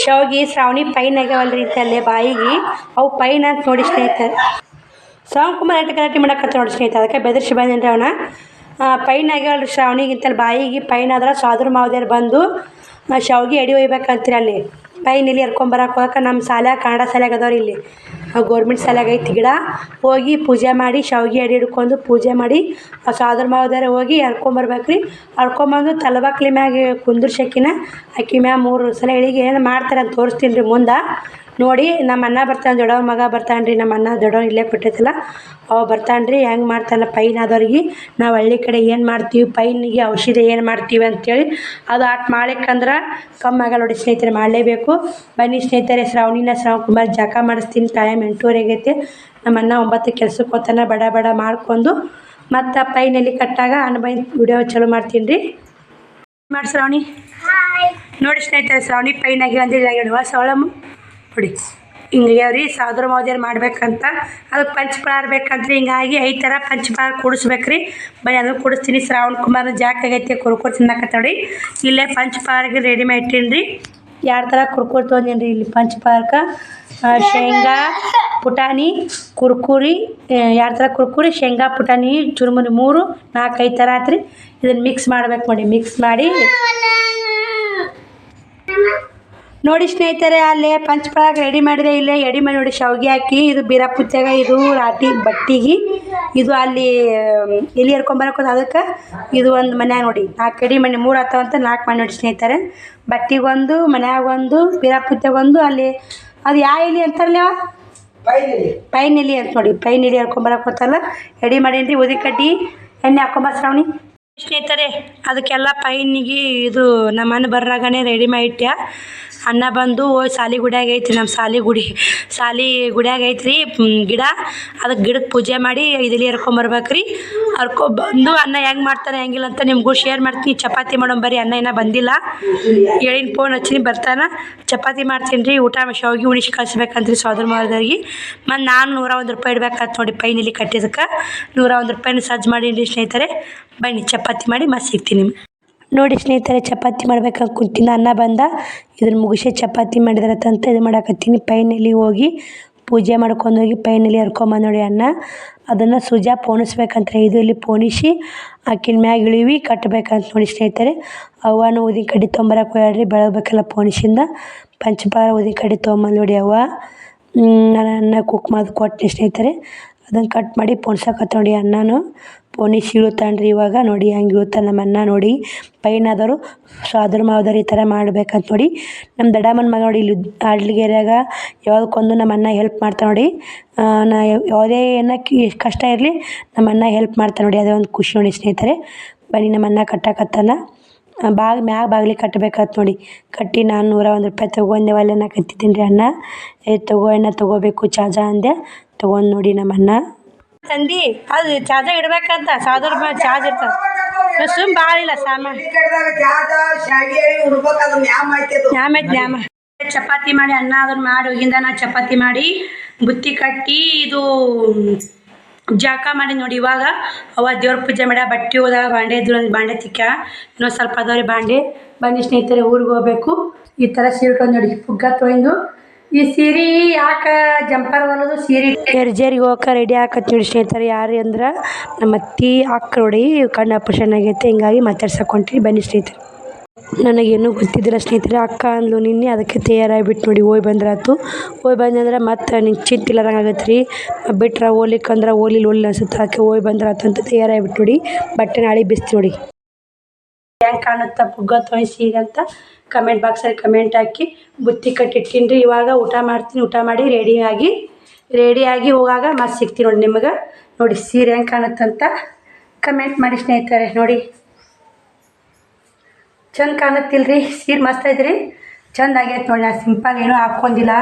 ಶಾವಿಗೆ ಶ್ರಾವಣಿ ಪೈನ್ ಆಗ್ಯಾವಲ್ರಿ ಇಂತಲ್ಲೇ ಬಾಯಿಗೆ, ಅವು ಪೈನ್ ಅಂತ ನೋಡಿ ಸ್ನೇಹಿತರೆ. ಕುಮಾರ್ ಎಂಟು ಗಲಾಟೆ ಮಾಡಕತ್ತ ನೋಡಿ ಸ್ನೇಹಿತರೆ, ಅದಕ್ಕೆ ಬೆದರ್ಸಿ ಬಂದೇನ್ರಿ ಅವನ. ಪೈನ್ ಆಗ್ಯಾವಲ್ರಿ ಶ್ರಾವಣಿಗಿಂತಲ್ಲಿ ಬಾಯಿಗೆ ಪೈನ್ ಆದ್ರೆ ಸಾದ್ರ ಮಾವದೇರು ಬಂದು ಶಾವಿಗೆ ಎಡಿ ಒಯ್ಬೇಕಂತೀರಿ. ಅಲ್ಲಿ ಪೈನ್ ಇಲ್ಲಿ ಎರ್ಕೊಂಬರಕ್ಕೆ ಹೋಗಕ್ಕೆ ನಮ್ಮ ಶಾಲ್ಯಾಗ ಕನ್ನಡ ಶಾಲ್ಯಾಗ ಅದಾವ್ರಿ ಇಲ್ಲಿ ಗೌರ್ಮೆಂಟ್ ಶಾಲ್ಯಾಗ ಐತಿ ಗಿಡ. ಹೋಗಿ ಪೂಜೆ ಮಾಡಿ ಶಾವಿಗೆ ಎಡೆ ಹಿಡ್ಕೊಂಡು ಪೂಜೆ ಮಾಡಿ ಆ ಸಾದ್ರ ಮಾವದಾರ ಹೋಗಿ ಎರ್ಕೊಂಬರ್ಬೇಕು ರೀ. ಎರ್ಕೊಂಬಂದು ತಲಬಕ್ಲಿ ಮ್ಯಾಗ ಕುಂದ್ರಸಕಿನ ಅಕ್ಕಿ ಮ್ಯಾಗ 3 ಸಲ ಎಳಿಗೆ ಏನು ಮಾಡ್ತಾರೆ ಅಂತ ತೋರಿಸ್ತೀನಿ ರೀ ಮುಂದೆ ನೋಡಿ. ನಮ್ಮ ಅಣ್ಣ ಬರ್ತಾನೆ, ದೊಡ್ಡವ್ರ ಮಗ ಬರ್ತಾನೆ ರೀ. ನಮ್ಮ ಅಣ್ಣ ದೊಡ್ಡವ್ರು ಇಲ್ಲೇ ಕೊಟ್ಟೈತಲ್ಲ ಅವ ಬರ್ತಾನೆ ರೀ. ಹೆಂಗೆ ಮಾಡ್ತಾನೆ ಪೈನ್ ಆದವ್ರಿಗೆ, ನಾವು ಹಳ್ಳಿ ಕಡೆ ಏನು ಮಾಡ್ತೀವಿ ಪೈನಿಗೆ ಔಷಧಿ ಏನು ಮಾಡ್ತೀವಿ ಅಂತೇಳಿ ಅದು ಆಟ ಮಾಡ್ಲಿಕ್ಕಂದ್ರೆ ಕಮ್ಮಿ ಆಗಲ್ಲ ನೋಡಿ ಸ್ನೇಹಿತರೆ, ಮಾಡಲೇಬೇಕು. ಬನ್ನಿ ಸ್ನೇಹಿತರೆ, ಶ್ರಾವಣ ಕುಮಾರ್ ಜಳಕ ಮಾಡಿಸ್ತೀನಿ. ಟೈಮ್ 8:30 ಆಗೈತೆ. ನಮ್ಮ ಅಣ್ಣ 9 ಕೆಲ್ಸಕ್ಕೆ ಹೋಗ್ತಾನೆ. ಬಡ ಮಾಡ್ಕೊಂಡು ಮತ್ತು ಪೈನಲ್ಲಿ ಕಟ್ಟಾಗ ಅಣ್ಣ ವಿಡಿಯೋ ಚಲೋ ಮಾಡ್ತೀನಿ ರೀ. ಮಾಡಿ ಶ್ರಾವಣಿ ನೋಡಿ ಸ್ನೇಹಿತರೆ, ಶ್ರಾವಣಿ ಪೈನ್ ಆಗಿ ಅಂದಿದ್ದಾಗಿಡುವ ಸವಳಮ್ಮ ನೋಡಿ ಹಿಂಗೆ ರೀ. ಸಾದ್ರ ಮಾವದೇರು ಮಾಡ್ಬೇಕಂತ ಅದಕ್ಕೆ ಪಂಚಪ್ರಾರ ಬೇಕಂತ್ರಿ. ಹಿಂಗಾಗಿ 5 ಥರ ಪಂಚಪ್ರಾರ ಕೂಡಿಸ್ಬೇಕ್ರಿ. ಬನ್ನಿ ಅದನ್ನು ಕೂಡಿಸ್ತೀನಿ. ಶ್ರಾವಣ ಕುಮಾರ್ ಜಾಕಾಗೈತೆ ಕುರ್ಕುರು ತಿನ್ನಕತ್ತ ನೋಡಿ. ಇಲ್ಲೇ ಪಂಚಪ್ರಾರಿಗೆ ರೆಡಿ ಮಾಡಿ ಇಟ್ಟೀನಿ ರೀ. 2 ಥರ ಕುರ್ಕುರು ತೊಗೊಂಡೀನಿ ರೀ. ಇಲ್ಲಿ ಪಂಚಪ್ರಾರಕ್ಕೆ ಶೇಂಗಾ ಪುಟಾಣಿ ಕುರ್ಕುರಿ 2 ಥರ ಕುರ್ಕುರಿ, ಶೇಂಗಾ ಪುಟಾಣಿ ಚುರುಮುರಿ 3 4 5 ಥರ ಆತ್ರಿ. ಇದನ್ನು ಮಿಕ್ಸ್ ಮಾಡ್ಬೇಕು ನೋಡಿ. ಮಿಕ್ಸ್ ಮಾಡಿ ನೋಡಿ ಸ್ನೇಹಿತರೆ, ಅಲ್ಲೇ ಪಂಚಪ್ರಾಗ ರೆಡಿ ಮಾಡಿದೆ. ಇಲ್ಲೇ ಎಡಿ ಮಾಡಿ ನೋಡಿ ಶಾವಿಗೆ ಹಾಕಿ. ಇದು ಬೀರಪುತ್ಯಾಗ, ಇದು ರಾಟಿ ಬಟ್ಟಿಗೆ, ಇದು ಅಲ್ಲಿ ಎಲ್ಲಿ ಹರ್ಕೊಂಬರಕ್ಕೆ ಅದಕ್ಕೆ ಇದು ಒಂದು ಮನ್ಯಾಗ ನೋಡಿ 4 ಎಡಿ ಮನೆ 3 ಆತಾವಂತ 4 ಮಾಡಿ ನೋಡಿ ಸ್ನೇಹಿತರೆ. ಬಟ್ಟಿಗೊಂದು, ಮನ್ಯಾಗೊಂದು, ಬೀರಪುತ್ಯಾಗೊಂದು, ಅಲ್ಲಿ ಅದು ಯಾವ ಎಲೆ ಅಂತಾರಲ್ಲ ಪೈನ್ ಎಲೆ ಅಂತ ನೋಡಿ. ಪೈನ್ ಎಲೆ ಹರ್ಕೊಂಬರಕ್ಕೆ ಹೋತಲ್ಲ ಎಡಿ ಮಾಡೀನಿ ರೀ. ಉದಿ ಕಡ್ಡಿ ಎಣ್ಣೆ ಹಾಕೊಂಬ ಶ್ರಾವಣಿ ಸ್ನೇಹಿತರೆ. ಅದಕ್ಕೆಲ್ಲ ಪೈನಿಗೆ ಇದು ನಮ್ಮ ಅಣ್ಣ ಬರ್ರಾಗನೇ ರೆಡಿ ಮಾಡಿಟ್ಟ್ಯಾ. ಅಣ್ಣ ಬಂದು ಸಾಲಿ ಗುಡಿಯಾಗ ಐತಿ, ನಮ್ಮ ಸಾಲಿ ಗುಡಿಯಾಗ ಐತ್ರಿ ಗಿಡ. ಅದಕ್ಕೆ ಗಿಡಕ್ಕೆ ಪೂಜೆ ಮಾಡಿ ಇದರಲ್ಲಿ ಹರ್ಕೊಂಬರ್ಬೇಕು ರೀ. ಹರ್ಕೊಬಂದು ಅಣ್ಣ ಹೆಂಗೆ ಮಾಡ್ತಾನೆ ಹೆಂಗಿಲ್ಲ ಅಂತ ನಿಮಗೂ ಶೇರ್ ಮಾಡ್ತೀನಿ. ಚಪಾತಿ ಮಾಡೋಂಬರಿ ಅಣ್ಣ ಏನೋ ಬಂದಿಲ್ಲ, ಹೇಳಿನ ಫೋನ್ ಹಚ್ಚಿನಿ ಬರ್ತಾನೆ. ಚಪಾತಿ ಮಾಡ್ತೀನಿ ರೀ. ಊಟ ಶಾವಿಗೆ ಉಣಿಸಿ ಕಳಿಸ್ಬೇಕಂತ್ರಿ ಸೋದರ ಮಾವದವ್ರಿಗೆ. ಮತ್ತು ನಾನು 101 ರೂಪಾಯಿ ಇಡ್ಬೇಕಂತ ನೋಡಿ ಪೈನಲ್ಲಿ ಕಟ್ಟಿದಕ್ಕೆ 101 ರೂಪಾಯಿನ ಸಜ್ಜು ಮಾಡೀನಿ ರೀ ಸ್ನೇಹಿತರೆ. ಬನ್ನಿ ಚಪಾತಿ ಮಾಡಿ ಮತ್ತೆ ಸಿಗ್ತೀನಿ ನಿಮ್ಗೆ ನೋಡಿ ಸ್ನೇಹಿತರೆ. ಚಪಾತಿ ಮಾಡ್ಬೇಕಂತ ಕುಂತಿನ ಅನ್ನ ಬಂದ. ಇದನ್ನು ಮುಗಿಸಿ ಚಪಾತಿ ಮಾಡಿದ್ರತ್ತಂತ ಇದು ಮಾಡಾಕತ್ತೀನಿ. ಪೈನಲ್ಲಿ ಹೋಗಿ ಪೂಜೆ ಮಾಡ್ಕೊಂಡೋಗಿ ಪೈನಲ್ಲಿ ಹರ್ಕೊಂಬಂದು ನೋಡಿ ಅನ್ನ. ಅದನ್ನು ಸುಜಾ ಪೋಣಿಸ್ಬೇಕಂತ ಇದು ಇಲ್ಲಿ ಪೋಣಿಸಿ ಆಕಿನ ಮ್ಯಾಗ ಇಳಿವಿ ಕಟ್ಟಬೇಕಂತ ನೋಡಿ ಸ್ನೇಹಿತರೆ. ಅವ್ವನು ಊದಿನ ಕಡ್ಡಿ ತೊಂಬರಕ್ಕೆ ಹೋಗ್ಯಾಡ್ರಿ, ಬೆಳಗ್ಬೇಕಲ್ಲ ಪೋಣಿಸಿಂದ. ಪಂಚಪಾರ ಊದಿನ ಕಡ್ಡಿ ತೊಗೊಂಬಂದು ನೋಡಿ ಅವ್ವ. ನಾನು ಅನ್ನ ಕುಕ್ಮದು ಕೊಟ್ಟೆ ಸ್ನೇಹಿತರೆ. ಅದನ್ನು ಕಟ್ ಮಾಡಿ ಪೋಣ್ಸಕತ್ತ ನೋಡಿ ಅಣ್ಣನು. ಪೋಣಿಸಿ ಇಳುತ್ತಾನ್ರಿ ಇವಾಗ ನೋಡಿ ಹಂಗೆ ಇಳುತ್ತಾನೆ ನಮ್ಮ ಅಣ್ಣ ನೋಡಿ. ಪೈನ್ ಆದವರು ಸಾದ್ರ ಮಾವದವ್ರು ಈ ಥರ ಮಾಡ್ಬೇಕಂತ ನೋಡಿ. ನಮ್ಮ ದೊಡ್ಡಮ್ಮನ ಮಗ ನೋಡಿ ಇಲ್ಲಿ ಅಡ್ಲಿಗೆರೆಯಾಗ ಯಾವುದಕ್ಕೊಂದು ನಮ್ಮ ಅಣ್ಣ ಹೆಲ್ಪ್ ಮಾಡ್ತಾನೆ ನೋಡಿ. ನಾ ಯಾವುದೇ ಏನಕ್ಕೆ ಕಷ್ಟ ಇರಲಿ ನಮ್ಮ ಅಣ್ಣ ಹೆಲ್ಪ್ ಮಾಡ್ತಾನೆ ನೋಡಿ. ಅದೇ ಒಂದು ಖುಷಿ ನೋಡಿ ಸ್ನೇಹಿತರೆ. ಬನ್ನಿ ನಮ್ಮ ಅಣ್ಣ ಕಟ್ಟಕತ್ತಾನ. ಮ್ಯಾಗ ಬಾಗಿಲಿಗೆ ಕಟ್ಟಬೇಕಂತ ನೋಡಿ. ಕಟ್ಟಿ ನಾನು 101 ರೂಪಾಯಿ ತೊಗೊಂಡೆ ಒಲೆನ ಕತ್ತಿದ್ದೀನಿ ರೀ. ಅಣ್ಣ ತಗೋ ಅಣ್ಣ ತೊಗೋಬೇಕು ಚಾರ್ಜ ಅಂದೆ. ತೊಗೊಂಡು ನೋಡಿ ನಮ್ಮ ಅಣ್ಣ ತಂದು ಅದು ಚಾರ್ಜ ಇಡ್ಬೇಕಂತ ಸಾದ್ರ ಚಾರ್ಜ್ ಇರ್ತದೆ. ಸುಮ್ ಭಾಳ ಇಲ್ಲ ಸಾಮಾನು ನ್ಯಾಮ. ಚಪಾತಿ ಮಾಡಿ ಅನ್ನ ಅದನ್ನು ಮಾಡಿ ಹೋಗಿಂದ ನಾ ಚಪಾತಿ ಮಾಡಿ ಬುತ್ತಿ ಕಟ್ಟಿ ಇದು ಜಳಕ ಮಾಡಿ ನೋಡಿ. ಇವಾಗ ಅವ ದೇವ್ರ ಪೂಜೆ ಮಾಡ್ಯ, ಬಟ್ಟೆ ಹೋದಾಗ ಬಾಂಡೆ ಇದ್ದು ಬಾಂಡೆ ತಿಕ್ಕ ಇನ್ನೊಂದು ಸ್ವಲ್ಪ ಅದಾವ್ರಿ ಬಾಂಡೆ. ಬನ್ನಿ ಸ್ನೇಹಿತರೆ ಊರಿಗೆ ಹೋಗ್ಬೇಕು. ಈ ಥರ ಸೀರೆ ನೋಡಿ ಪುಗ್ಗ ತೊಗೊಂಡು. ಈ ಸೀರೆ ಯಾಕೆ ಜಂಪರ್ ಹೊಲದು ಸೀರೆ ಎರ್ಜೇರಿಗೆ ಹೋಗಕ್ಕೆ ರೆಡಿ ಹಾಕತ್ ನೋಡಿ ಸ್ನೇಹಿತರೆ. ಯಾರು ಅಂದ್ರೆ ನಮ್ಮ ಅತ್ತಿ ಅಕ್ಕ ನೋಡಿ ಕಣ್ಣು ಆಪ್ರೇಷನ್ ಆಗೈತೆ, ಹಿಂಗಾಗಿ ಮಾತಾಡ್ಸಕ್ಕೆ ಹೊಂಟ್ರಿ. ಬನ್ನಿ ಸ್ನೇಹಿತರೆ. ನನಗೇನು ಗೊತ್ತಿದ್ದಿಲ್ಲ ಸ್ನೇಹಿತರೆ. ಅಕ್ಕ ಅಂದ್ಲು ನಿನ್ನೆ, ಅದಕ್ಕೆ ತಯಾರಾಗಿಬಿಟ್ಟು ನೋಡಿ ಹೋಗಿ ಬಂದ್ರಾತು. ಹೋಗಿ ಬಂದಂದ್ರೆ ಮತ್ತು ನಿಂಗೆ ಚಿಂತಿಲ್ಲದಂಗೆ ಆಗತ್ತೆ ರೀ. ಬಿಟ್ರೆ ಹೋಗ್ಲಿಕ್ಕಂದ್ರೆ ಹೋಗ್ಲಿಲ್ಲ ಅನ್ಸುತ್ತೆ. ಅದಕ್ಕೆ ಹೋಗಿ ಬಂದ್ರಾತು ಅಂತ ತಯಾರಾಗಿಬಿಟ್ಟು ನೋಡಿ ಬಟ್ಟೆ ನಾಳೆ ಬಿಸ್ತು ನೋಡಿ. ಹೆಂಗೆ ಕಾಣುತ್ತಾ ಪುಗ್ಗ ತೊಯ್ಸೀಗ ಅಂತ ಕಮೆಂಟ್ ಬಾಕ್ಸಲ್ಲಿ ಕಮೆಂಟ್ ಹಾಕಿ ಬುತ್ತಿ ಕಟ್ಟಿಟ್ಟಿನಿ ರೀ. ಇವಾಗ ಊಟ ಮಾಡ್ತೀನಿ. ಊಟ ಮಾಡಿ ರೆಡಿಯಾಗಿ ಹೋಗಾಗ ಮತ್ತೆ ಸಿಗ್ತೀನಿ ನೋಡಿ ನಿಮಗೆ. ನೋಡಿ ಸೀರೆ ಹೆಂಗೆ ಕಾಣುತ್ತಂತ ಕಮೆಂಟ್ ಮಾಡಿ ಸ್ನೇಹಿತರೆ. ನೋಡಿ ಚಂದ ಕಾಣುತ್ತಿಲ್ರಿ ಸೀರೆ ಮಸ್ತ್ ಐತ್ರಿ, ಚಂದ ಆಗೈತೆ ನೋಡಿ. ನಾನು ಸಿಂಪಲ್ ಏನೂ ಹಾಕ್ಕೊಂಡಿಲ್ಲ,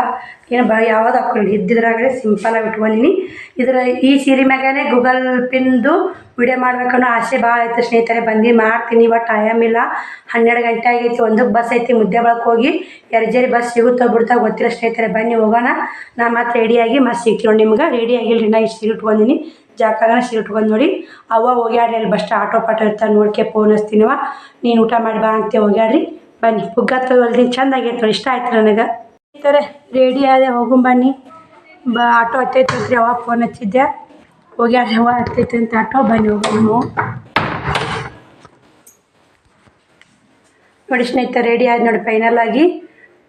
ಏನು ಯಾವ್ದು ಹಾಕ್ಕೊಂಡಿಲ್ಲ, ಇದ್ದಿದ್ರಾಗಲೇ ಸಿಂಪಲಾಗಿ ಇಟ್ಕೊಂಡಿನಿ. ಈ ಸೀರೆ ಮ್ಯಾಗೇ ಗೂಗಲ್ ಪಿನ್ದು ವಿಡಿಯೋ ಮಾಡ್ಬೇಕನ್ನೋ ಆಸೆ ಭಾಳ ಐತೆ ಸ್ನೇಹಿತರೆ. ಬಂದು ಮಾಡ್ತೀನಿ, ಬಟ್ ಟೈಮ್ ಇಲ್ಲ. 12 ಗಂಟೆ ಆಗೈತಿ, 1ಕ್ಕೆ ಬಸ್ ಐತಿ. ಮುದ್ದೇಬಿಹಾಳಕ್ಕೆ ಹೋಗಿ ಯರ್ಜರಿ ಬಸ್ ಸಿಗುತ್ತೋ ಬಿಡ್ತಾ ಗೊತ್ತಿಲ್ಲ ಸ್ನೇಹಿತರೆ. ಬನ್ನಿ ಹೋಗೋಣ. ನಾ ಮತ್ತೆ ರೆಡಿಯಾಗಿ ಮತ್ತೆ ಸಿಗ್ತೀನಿ ನೋಡಿ ನಿಮ್ಗೆ. ರೆಡಿ ಆಗಿಲ್ಲ ನಾ ಇಷ್ಟು ಸೀರೆ ಉಟ್ಕೊಂಡಿನಿ, ಜಾಕಾಗ ಸೀರೆ ಉಟ್ಕೊಂಡು ನೋಡಿ. ಅವ್ವ ಹೋಗ್ಯಾಡ್ರಿ ಅಲ್ಲಿ ಬಸ್ ಆಟೋ ಪಾಟೋ ಇರ್ತಾರೆ ನೋಡ್ಕೆ ಫೋನ್ ಹಚ್ತೀನಿವ, ನೀನು ಊಟ ಮಾಡಿ ಬಾ ಅಂತ ಹೋಗ್ಯಾಡ್ರಿ. ಬನ್ನಿ ಪುಗ್ಗ ತೊಗೊಳ್ತೀನಿ, ಚಂದ ಆಗೈತೆ ನೋಡಿ, ಇಷ್ಟ ಆಯ್ತು ನನಗೆ. ಈ ಥರ ರೆಡಿ ಆದೆ, ಹೋಗು ಬನ್ನಿ. ಆಟೋ ಹತ್ತೈತೆ ಅಂತ್ರಿ, ಅವಾಗ ಫೋನ್ ಹಚ್ಚಿದ್ದೆ. ಹೋಗ್ಯಾಡ್ರಿ ಅವ ಹತ್ತೈತೆ ಅಂತ ಆಟೋ. ಬನ್ನಿ ಹೋಗೋಣ ನೋಡಿ ಸ್ನೇಹಿತರೆ. ರೆಡಿ ಆದ ನೋಡಿ ಫೈನಲ್ ಆಗಿ.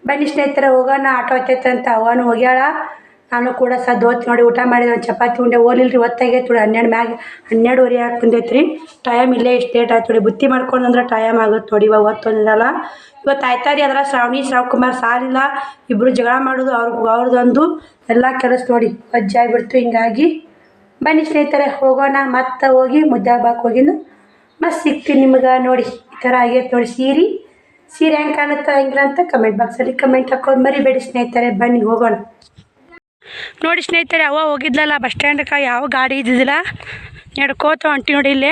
ಬನ್ನಿ ಸ್ನೇಹಿತರೆ ಹೋಗೋಣ. ಆಟೋ ಹತ್ತೈತೆ ಅಂತ ಅವನು ಹೋಗ್ಯಾಳ, ನಾನು ಕೂಡ ಹೋಗ್ತಿ ನೋಡಿ. ಊಟ ಮಾಡಿದ ಒಂದು ಚಪಾತಿ ಉಂಡೆ ಓಲಿಲ್ರಿ, ಹೊತ್ತಾಗೈತೆ ನೋಡಿ. 12:30 ಆಗಿ ಬಂದೈತೆ ರೀ. ಟೈಮ್ ಇಲ್ಲೇ ಇಷ್ಟು ಲೇಟ್ ಆಯ್ತು ನೋಡಿ. ಬುತ್ತಿ ಮಾಡ್ಕೊಂಡ್ರೆ ಟೈಮ್ ಆಗುತ್ತೆ ನೋಡಿ. ಇವಾಗ ಹೊತ್ತೊಂದಿರಲ್ಲ. ಇವತ್ತು ಆಯ್ತಾ ರೀ. ಅದರ ಶ್ರಾವಣಕುಮಾರ್ ಸಾಲಿಲ್ಲ, ಇಬ್ಬರು ಜಗಳ ಮಾಡೋದು ಅವ್ರದ್ದೊಂದು ಎಲ್ಲ ಕೆಲಸ ನೋಡಿ ವಜ್ಜಾಗಿಬಿಡ್ತು. ಹಿಂಗಾಗಿ ಬನ್ನಿ ಸ್ನೇಹಿತರೆ ಹೋಗೋಣ. ಮತ್ತೆ ಹೋಗಿ ಮುದ್ದಾಬಾಕ್ ಹೋಗಿದ್ದು ಮತ್ತೆ ಸಿಗ್ತೀನಿ ನಿಮ್ಗೆ ನೋಡಿ. ಈ ಥರ ಆಗೈತೆ ನೋಡಿ ಸೀರೆ ಹೆಂಗೆ ಕಾಣುತ್ತಾ ಹೆಂಗಿಲ್ಲ ಅಂತ ಕಮೆಂಟ್ ಬಾಕ್ಸಲ್ಲಿ ಕಮೆಂಟ್ ಹಾಕೋದು ಮರಿಬೇಡಿ ಸ್ನೇಹಿತರೆ. ಬನ್ನಿ ಹೋಗೋಣ ನೋಡಿ ಸ್ನೇಹಿತರೆ. ಅವ ಹೋಗಿದ್ಲಲ್ಲ ಬಸ್ ಸ್ಟ್ಯಾಂಡ್ಗೆ, ಯಾವ ಗಾಡಿ ಇದ್ದಿದ್ದಿಲ್ಲ, ನಡ್ಕೋತ ಹೊಂಟಿ ನೋಡಿ. ಇಲ್ಲೇ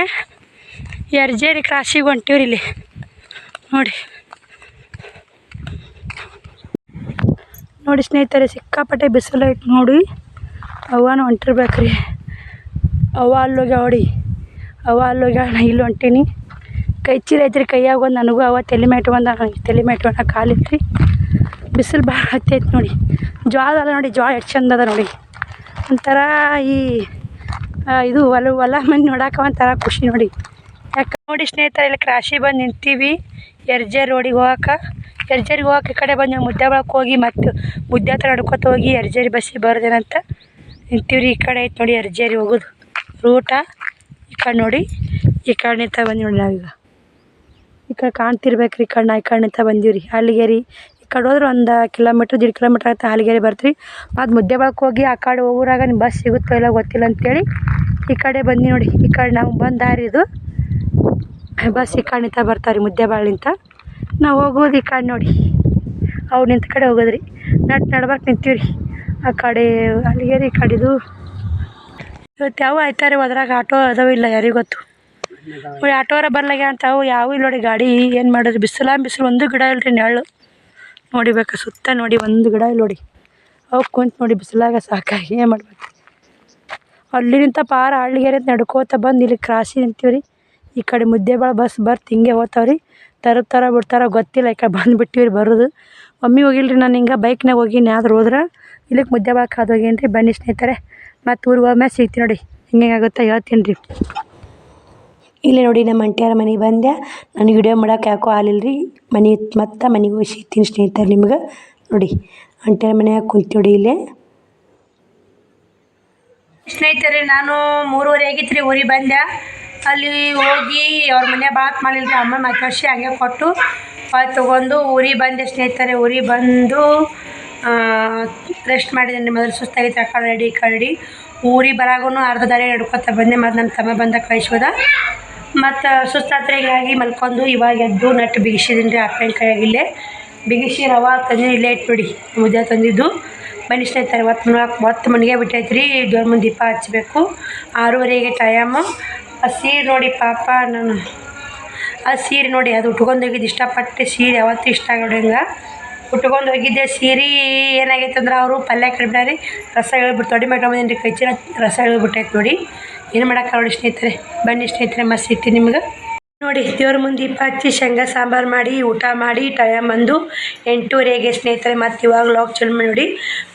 ಯರ್ಜೇರಿ ಕ್ರಾಸಿಗೆ ಹೊಂಟಿವ್ರಿ ಇಲ್ಲಿ ನೋಡಿ ಸ್ನೇಹಿತರೆ. ಸಿಕ್ಕಾಪಟ್ಟೆ ಬಿಸಿಲು ಐತೆ ನೋಡಿ. ಅವನ ಹೊಂಟಿರ್ಬೇಕ್ರಿ. ಅವ್ವ ಅಲ್ಲೋಗ್ಯಾಳ ನಾ ಇಲ್ಲಿ ಹೊಂಟೀನಿ. ಕೈ ಚೀಲ ಐತ್ರಿ ಕೈಯಾಗ ಒಂದು. ನನಗೂ ಅವ ತಲೆ ಮೇಟ್ಕೊಂಡ ಕಾಲಿತ್ರಿ. ಬಿಸಿಲು ಭಾಳ ಹತ್ತೈತೆ ನೋಡಿ. ಜ್ವಾಳ ಅದ ನೋಡಿ, ಜ್ವಾಳ ಎಷ್ಟು ಚಂದ ಅದ ನೋಡಿ. ಒಂಥರ ಇದು ಹೊಲ ಮಂದಿ ನೋಡಾಕ ಒಂಥರ ಖುಷಿ ನೋಡಿ. ಯಾಕೆ ನೋಡಿ ಸ್ನೇಹಿತರೆ, ಇಲ್ಲಿ ಕ್ರಾಶಿ ಬಂದು ನಿಂತೀವಿ ಯರ್ಜೇರಿ ರೋಡಿಗೆ ಹೋಗಕ್ಕೆ. ಈ ಕಡೆ ಬಂದು ಮುದ್ದೇಬಿಹಾಳಕ್ಕೆ ಹೋಗಿ ಮತ್ತು ಮುದ್ದೆ ಹತ್ರ ನಡ್ಕೊತ ಹೋಗಿ ಯರ್ಜೇರಿ ಬಸ್ಸಿಗೆ ಬರೋದೇನಂತ ನಿಂತೀವ್ರಿ. ಈ ಕಡೆ ಐತೆ ನೋಡಿ ಯರ್ಜೇರಿ ಹೋಗೋದು ರೂಟ. ಈ ಕಡೆ ನೋಡಿ, ಈ ಕಡೆ ನಿಂತ ಬಂದೀವಿ ನೋಡಿ ನಾವೀಗ. ಈ ಕಡೆ ಕಾಣ್ತಿರ್ಬೇಕ್ರಿ. ಈ ಕಡೆ ನಿಂತ ಬಂದೀವಿ ಹಾಲಿಗೇರಿ. ಈ ಕಡೆ ಹೋದ್ರೆ 1 ಕಿಲೋಮೀಟ್ರ್ 1.5 ಕಿಲೋಮೀಟ್ರ್ ಆಗುತ್ತೆ ಹಾಲಿಗೇರಿ ಬರ್ತೀವಿ. ಮತ್ತು ಮುದ್ದೇಬಿಹಾಳಕ್ಕೆ ಹೋಗಿ ಆ ಕಡೆ ಹೋಗೋರಾಗ ನಿಮ್ಮ ಬಸ್ ಸಿಗುತ್ತೋ ಇಲ್ಲ ಗೊತ್ತಿಲ್ಲ ಅಂತೇಳಿ ಈ ಕಡೆ ಬಂದು ನೋಡಿ. ಈ ಕಡೆ ನಾವು ಬಂದ ದಾರಿ ಇದು. ಬಸ್ ಈ ಕಡೆ ನಿಂತ ಬರ್ತಾರೆ ರೀ ಮುದ್ದೇಬಿಹಾಳಿಂತ. ನಾವು ಹೋಗೋದು ಈ ಕಡೆ ನೋಡಿ, ಅವ್ರು ನಿಂತ ಕಡೆ ಹೋಗೋದ್ರಿ. ನಡ್ಬರ್ಕ್ ನಿಂತೀವಿ ರೀ. ಆ ಕಡೆ ಹಾಲಿಗೇರಿ, ಈ ಕಡೆದು ಇವತ್ತು ಯಾವ ಆಯ್ತಾರೆ ಅದ್ರಾಗ ಆಟೋ ಅದಾವ ಇಲ್ಲ ಯಾರಿಗೆ ಗೊತ್ತು. ನೋಡಿ ಆಟೋರ ಬರ್ಲಾಗ್ಯ ಅಂತ ಅವು ಯಾವ ಇಲ್ಲ ನೋಡಿ ಗಾಡಿ. ಏನು ಮಾಡೋದು, ಬಿಸಿಲು ಒಂದು ಗಿಡ ಇಲ್ರಿ, ನೆರಳು ನೋಡಿಬೇಕು ಸುತ್ತ ನೋಡಿ, ಒಂದು ಗಿಡ ಇಲ್ಲ ನೋಡಿ. ಅವು ಕುಂತು ನೋಡಿ ಬಿಸಿಲಾಗ ಸಾಕಾಗಿ ಏನು ಮಾಡ್ಬೇಕು. ಅಲ್ಲಿ ನಿಂತ ಪಾರ ಹಾಲಿಗೇರಿ ಅಂತ ನಡ್ಕೋತ ಬಂದು ಇಲ್ಲಿ ಕ್ರಾಸಿ ನಿಂತೀವಿ ರೀ. ಈ ಕಡೆ ಮುದ್ದೇಬಿಹಾಳ ಬಸ್ ಹಿಂಗೆ ಹೋಗ್ತಾವ್ರಿ. ತರ ಬಿಡ್ತಾರ ಗೊತ್ತಿಲ್ಲ. ಈ ಕಡೆ ಬಂದುಬಿಟ್ಟಿವ್ರಿ ಬರೋದು. ಮಮ್ಮಿ ಹೋಗಿಲ್ರಿ, ನಾನು ಹಿಂಗೆ ಬೈಕ್ನಾಗ ಹೋಗಿನಿ. ಆದ್ರೆ ಹೋದ್ರೆ ಇಲ್ಲಿಗೆ ಮುದ್ದೇಬಿಹಾಳಕ್ಕೆ ಹಾದು ಹೋಗೀನಿ ರೀ. ಬನ್ನಿ ಸ್ನೇಹಿತರೆ, ಮತ್ತು ಊರಿಗೆ ಹೋದ್ಮೇಲೆ ಸಿಗ್ತೀನಿ ನೋಡಿ. ಹಿಂಗೆ ಹೇಳ್ತೀನಿ ರೀ. ಇಲ್ಲೇ ನೋಡಿ ನಮ್ಮ ಅಂಟಿಯರ ಮನೆಗೆ ಬಂದೆ. ನನಗೆ ವಿಡಿಯೋ ಮಾಡೋಕೆ ಯಾಕೋ ಆಗಲಿಲ್ಲ ರೀ. ಮನೆಗೆ ಹೋಗಿ ಸಿಗ್ತೀನಿ ಸ್ನೇಹಿತರೆ ನಿಮ್ಗೆ. ನೋಡಿ ಅಂಟಿಯರ ಮನೆಯಾಗ ಕುಂತಿ ನೋಡಿ ಇಲ್ಲೇ ಸ್ನೇಹಿತರೆ. ನಾನು 3:30 ಆಗಿತ್ತು ರೀ ಊರಿಗೆ ಬಂದೆ. ಅಲ್ಲಿ ಹೋಗಿ ಅವ್ರ ಮನೆ ಬಾತ್ ಮಾಡಿಲ್ಲ ರೀ. ಅಮ್ಮ ಮಾತಾಡ್ಸಿ ಹಂಗೆ ಕೊಟ್ಟು ತೊಗೊಂಡು ಊರಿಗೆ ಬಂದೆ ಸ್ನೇಹಿತರೆ. ಊರಿಗೆ ಬಂದು ರೆಸ್ಟ್ ಮಾಡಿದ್ದೀನಿ ರೀ. ಮೊದಲು ಸುಸ್ತಾಗಿತ್ತು. ಆ ಕಡೆ ರೆಡಿ ಈ ಕಡೆ ಊರಿಗೆ ಬರಾಗೂ ಅರ್ಧ ದಾರಿ ನಡ್ಕೊತ ಬಂದೆ. ಮತ್ತು ನಮ್ಮ ತಮ್ಮ ಬಂದ ಕಳಿಸೋದ. ಮತ್ತು ಸುಸ್ತಾತ್ರೆ ಹೀಗಾಗಿ ಮಲ್ಕೊಂಡು ಇವಾಗ ಎದ್ದು ನಟ್ಟು ಬಿಗಿಸಿದ್ದೀನಿ ರೀ. ಅಪ್ಪನ ಕೈಯಾಗಿಲ್ಲೇ ಬಿಗಿಸಿ ರವೆ ತಂದು ಇಲ್ಲೇ ಇಟ್ಟು ನೋಡಿ ಮುದ್ದೆ ತಂದಿದ್ದು. ಬನ್ನಿ ಸ್ನೇಹಿತರೆ, ಒತ್ತು ಮನೆಗೆ ಬಿಟ್ಟೈತೆ ರೀ. ದೇವ್ರ ಮುಂದೆ ದೀಪ ಹಚ್ಚಬೇಕು. 6:30 ಟೈಮು. ಆ ಸೀರೆ ನೋಡಿ ಪಾಪ, ನಾನು ಆ ಸೀರೆ ನೋಡಿ ಅದು ಉಟ್ಕೊಂಡು ಹೋಗಿದ್ದು. ಇಷ್ಟಪಟ್ಟು ಸೀರೆ ಯಾವತ್ತೂ ಇಷ್ಟ ಆಗೋಂಗೆ ಉಟ್ಕೊಂಡು ಹೋಗಿದ್ದೆ. ಸೀರೆ ಏನಾಗೈತೆ ಅಂದ್ರೆ ಅವರು ಪಲ್ಯ ಕಡಿಬಿಟ್ಟಾರಿ, ರಸ ಹೇಳ್ಬಿಟ್ಟು ತೊಡಿ ಮಾಡ್ಕೊಂಬಂದಿನಿ ರೀ. ಕೈ ಚೀಲ ರಸ ಹೇಳ್ಬಿಟ್ಟೈತೆ ನೋಡಿ. ಏನು ಮಾಡೋಕೆ ನೋಡಿ ಸ್ನೇಹಿತರೆ. ಬನ್ನಿ ಸ್ನೇಹಿತರೆ, ಮಸ್ತ್ ಸಿಗ್ತೀನಿ ನಿಮ್ಗೆ ನೋಡಿ. ದೇವ್ರ ಮುಂದೆ ದೀಪ ಹಚ್ಚಿ ಶೇಂಗಾ ಸಾಂಬಾರು ಮಾಡಿ ಊಟ ಮಾಡಿ ಟೈಮ್ ಬಂದು 8:30 ಸ್ನೇಹಿತರೆ. ಮತ್ತು ಇವಾಗ ಲಾಗ್ ಚಲೋ ಮಾಡಿ ನೋಡಿ.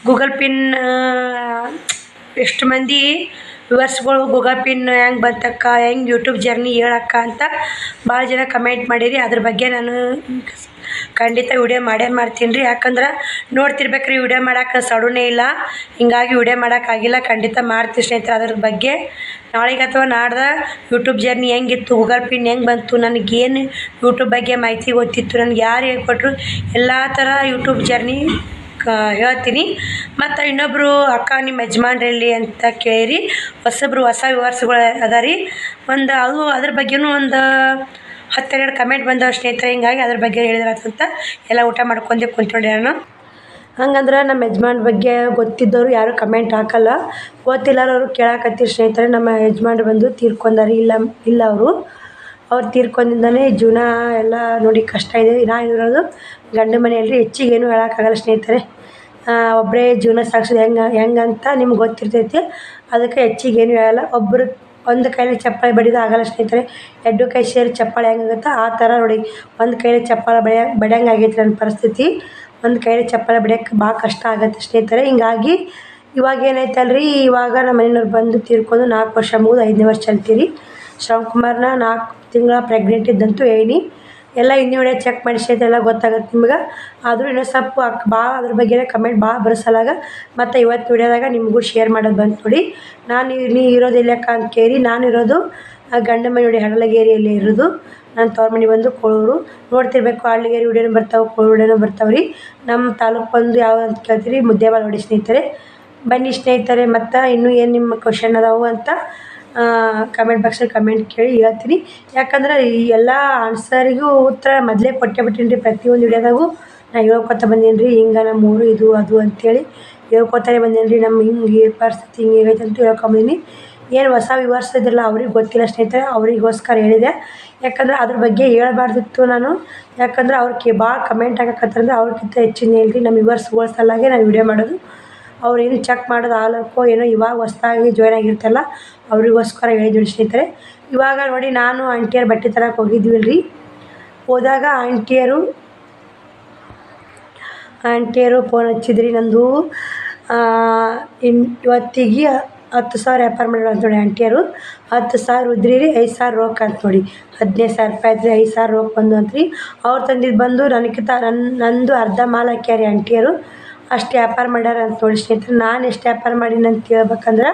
ಗೂಗಲ್ ಪಿನ್ ಎಷ್ಟು ಮಂದಿ ವ್ಯೂವರ್ಸ್ಗಳು ಗೂಗಲ್ ಪಿನ್ ಹೆಂಗೆ ಬಂತಕ್ಕ, ಹೆಂಗೆ ಯೂಟ್ಯೂಬ್ ಜರ್ನಿ ಹೇಳಕ್ಕ ಅಂತ ಭಾಳ ಜನ ಕಮೆಂಟ್ ಮಾಡಿರಿ. ಅದ್ರ ಬಗ್ಗೆ ನಾನು ಖಂಡಿತ ವಿಡಿಯೋ ಮಾಡೇ ಮಾಡ್ತೀನಿ ರೀ. ಯಾಕಂದ್ರೆ ನೋಡ್ತಿರ್ಬೇಕ್ರಿ, ವಿಡಿಯೋ ಮಾಡೋಕೆ ಸಡೂನೇ ಇಲ್ಲ, ಹಿಂಗಾಗಿ ವಿಡಿಯೋ ಮಾಡೋಕ್ಕಾಗಿಲ್ಲ. ಖಂಡಿತ ಮಾಡ್ತೀವಿ ಸ್ನೇಹಿತರೆ. ಅದ್ರ ಬಗ್ಗೆ ನಾಳೆಗೆ ಅಥವಾ ನಾಡ್ದು ಯೂಟ್ಯೂಬ್ ಜರ್ನಿ ಹೆಂಗಿತ್ತು, ಗೂಗಲ್ ಪಿನ್ ಹೆಂಗೆ ಬಂತು, ನನಗೇನು ಯೂಟ್ಯೂಬ್ ಬಗ್ಗೆ ಮಾಹಿತಿ ಗೊತ್ತಿತ್ತು, ನನಗೆ ಯಾರು ಹೇಳ್ಕೊಟ್ರು, ಎಲ್ಲ ಥರ ಯೂಟ್ಯೂಬ್ ಜರ್ನಿ ಹೇಳ್ತೀನಿ. ಮತ್ತು ಇನ್ನೊಬ್ಬರು ಅಕ್ಕ ನಿಮ್ಮ ಯಜಮಾನ್ರಲ್ಲಿ ಅಂತ ಕೇಳಿರಿ, ಹೊಸ ವ್ಯೂವರ್ಸ್ಗಳು ಅದ ರೀ. ಅದ್ರ ಬಗ್ಗೆನೂ ಒಂದು 10-12 ಕಮೆಂಟ್ ಬಂದವು ಸ್ನೇಹಿತರೆ. ಹಿಂಗಾಗಿ ಅದ್ರ ಬಗ್ಗೆ ಹೇಳಿದ್ರಂತ ಎಲ್ಲ ಊಟ ಮಾಡ್ಕೊಂಡೆ ಕುಂತ್ಕೊಂಡೆ ನಾನು. ಹಂಗಂದ್ರೆ ನಮ್ಮ ಯಜಮಾನ್ ಬಗ್ಗೆ ಗೊತ್ತಿದ್ದವರು ಯಾರು ಕಮೆಂಟ್ ಹಾಕಲ್ಲ, ಗೊತ್ತಿಲ್ಲರವರು ಕೇಳಾಕತ್ತೀರಿ ಸ್ನೇಹಿತರೆ. ನಮ್ಮ ಯಜಮಾನ್ರು ಬಂದು ತೀರ್ಕೊಂಡಾರೆ. ಇಲ್ಲ ಅವ್ರು ತೀರ್ಕೊಂಡಿಂದನೇ ಜೀವನ ಎಲ್ಲ ನೋಡಿ ಕಷ್ಟ ಇದೆ. ನಾನು ಇರೋದು ಗಂಡು ಮನೆಯಲ್ಲಿ ಹೆಚ್ಚಿಗೆ ಏನೂ ಹೇಳೋಕ್ಕಾಗಲ್ಲ ಸ್ನೇಹಿತರೆ. ಒಬ್ಬರೇ ಜೀವನ ಸಾಗಿಸೋದು ಹೆಂಗಂತ ನಿಮ್ಗೆ ಗೊತ್ತಿರ್ತೈತಿ. ಅದಕ್ಕೆ ಹೆಚ್ಚಿಗೆ ಏನು ಹೇಳಲ್ಲ. ಒಂದು ಕೈಲಿ ಚಪ್ಪಾಳೆ ಬಡಿದು ಆಗಲ್ಲ ಸ್ನೇಹಿತರೆ. 2 ಕೈ ಸೇರಿ ಚಪ್ಪಾಳೆ ಹೆಂಗಾಗುತ್ತೋ ಆ ಥರ ನೋಡಿ, ಒಂದು ಕೈಲಿ ಚಪ್ಪಾಳೆ ಬಡಿಯಂಗೆ ಆಗೈತೆ ನನ್ನ ಪರಿಸ್ಥಿತಿ. ಒಂದು ಕೈಲಿ ಚಪ್ಪಾಳೆ ಬಡಿಯೋಕ್ಕೆ ಭಾಳ ಕಷ್ಟ ಆಗುತ್ತೆ ಸ್ನೇಹಿತರೆ. ಹಿಂಗಾಗಿ ಇವಾಗ ಏನೈತಲ್ರಿ, ಇವಾಗ ನಮ್ಮ ಮನೆಯವ್ರು ಬಂದು ತೀರ್ಕೊಂಡು 4 ವರ್ಷ ಮುಗಿದು 5ನೇ ವರ್ಷ ಚಲ್ತೀರಿ. ಶ್ರವಣಕುಮಾರ್ನ 4 ತಿಂಗಳ ಪ್ರೆಗ್ನೆಂಟ್ ಇದ್ದಂತೂ ಹೇಳಿ ಎಲ್ಲ ಇನ್ನೂ ವಿಡಿಯೋ ಚೆಕ್ ಮಾಡಿ ಸ್ನೇಹಿತರೆ, ಗೊತ್ತಾಗುತ್ತೆ ನಿಮ್ಗೆ. ಆದರೂ ಇನ್ನೂ ಸ್ವಲ್ಪ ಭಾಳ ಅದ್ರ ಬಗ್ಗೆ ಕಮೆಂಟ್ ಭಾಳ ಬರೋಸಲಾಗ ಮತ್ತು ಇವತ್ತು ವಿಡಿಯೋದಾಗ ನಿಮಗೂ ಶೇರ್ ಮಾಡೋದು ಬಂತು ನೋಡಿ. ನೀ ಇರೋದು ಎಲ್ಲಕ್ಕ ಅಂತ ಕೇಳಿ, ನಾನು ಇರೋದು ಗಂಡ ಮನೆ ನೋಡಿ ಹಡಲಗೇರಿಯಲ್ಲಿ ಇರೋದು. ನಾನು ತವ್ರ ಮನೆ ಬಂದು ಕೋಳೂರು. ನೋಡ್ತಿರ್ಬೇಕು, ಹಳ್ಳಿಗೇರಿ ವಿಡಿಯೋನೂ ಬರ್ತಾವೆ, ಕೋಳೂರು ವಿಡಿಯೋನೂ ಬರ್ತಾವೆ ರೀ. ನಮ್ಮ ತಾಲೂಕು ಬಂದು ಯಾವ ಅಂತ ಕೇಳ್ತೀರಿ, ಮುದ್ದೇಬಾಲ್ ನೋಡಿ ಸ್ನೇಹಿತರೆ. ಬನ್ನಿ ಸ್ನೇಹಿತರೆ, ಮತ್ತು ಇನ್ನೂ ಏನು ನಿಮ್ಮ ಕ್ವಶನ್ ಅದಾವು ಅಂತ ಕಮೆಂಟ್ ಬಾಕ್ಸಲ್ಲಿ ಕಮೆಂಟ್ ಕೇಳಿ ಹೇಳ್ತೀನಿ. ಯಾಕಂದ್ರೆ ಈ ಎಲ್ಲ ಆನ್ಸರಿಗೂ ಉತ್ತರ ಮೊದಲೇ ಕೊಟ್ಟೇ ರೀ. ಪ್ರತಿಯೊಂದು ವಿಡಿಯೋದಾಗೂ ನಾನು ಹೇಳ್ಕೊತ ಬಂದೀನಿ ರೀ. ಹಿಂಗೆ ನಮ್ಮ ಊರು ಇದು ಅದು ಅಂಥೇಳಿ ಹೇಳ್ಕೊತಾನೆ ಬಂದೀನಿ ರೀ. ನಮ್ಮ ಹಿಂಗೆ ಪರಿಸ್ಥಿತಿ ಹಿಂಗೆ ಆಗೈತೆ ಅಂತ ಹೇಳ್ಕೊಂಬಂದೀನಿ. ಏನು ಹೊಸ ವ್ಯೂವರ್ಸ್ ಇದ್ರಲ್ಲ ಅವ್ರಿಗೆ ಗೊತ್ತಿಲ್ಲ ಸ್ನೇಹಿತರೆ, ಅವರಿಗೋಸ್ಕರ ಹೇಳಿದೆ. ಯಾಕಂದ್ರೆ ಅದ್ರ ಬಗ್ಗೆ ಹೇಳ್ಬಾರ್ದಿತ್ತು ನಾನು. ಯಾಕಂದ್ರೆ ಅವ್ರಿಗೆ ಭಾಳ ಕಮೆಂಟ್ ಆಗಕತ್ತಂದ್ರೆ ಅವ್ರಿಗಿಂತ ಹೆಚ್ಚಿನ ಹೇಳ್ರಿ ನಮ್ಮ ವ್ಯೂವರ್ಸ್ಗಳ ಸಲುವಾಗಿ ನಾನು ವಿಡಿಯೋ ಮಾಡೋದು. ಅವ್ರು ಏನು ಚೆಕ್ ಮಾಡೋದು ಆಲಕ್ಕೋ ಏನೋ ಇವಾಗ ಹೊಸ್ದಾಗಿ ಜಾಯ್ನ್ ಆಗಿರ್ತಲ್ಲ ಅವ್ರಿಗೋಸ್ಕರ ಹೇಳಿದ್ವಿ ಸ್ನೇಹಿತರೆ. ಇವಾಗ ನೋಡಿ, ನಾನು ಆಂಟಿಯರು ಬಟ್ಟೆ ತರಕ್ಕೆ ಹೋಗಿದ್ವಿಲ್ರಿ. ಹೋದಾಗ ಆಂಟಿಯರು ಫೋನ್ ಹಚ್ಚಿದ್ರಿ. ನಂದು ಇವತ್ತಿಗೆ 10,000 ವ್ಯಾಪಾರ ಮಾಡೋಣ ಅಂತ ನೋಡಿ ಆಂಟಿಯರು. 10,000 ಉದ್ರಿ ರೀ, 5,000 ರೊಕ್ಕ ಅಂತ ನೋಡಿ. 15,000 ರೂಪಾಯಿ ಐತ್ರಿ, 5,000 ರೊಕ್ಕ ಬಂದು ಅಂತ್ರಿ. ಅವ್ರು ತಂದಿದ್ದು ಬಂದು ನಂದು ಅರ್ಧ ಮಾಲ್ ಹಾಕ್ಯಾರಿ ಆಂಟಿಯರು. ಅಷ್ಟು ವ್ಯಾಪಾರ ಮಾಡ್ಯಾರ ಅಂತ ನೋಡಿ ಸ್ನೇಹಿತರೆ. ನಾನು ಎಷ್ಟು ವ್ಯಾಪಾರ ಮಾಡೀನಿ ಅಂತ ಹೇಳ್ಬೇಕಂದ್ರೆ,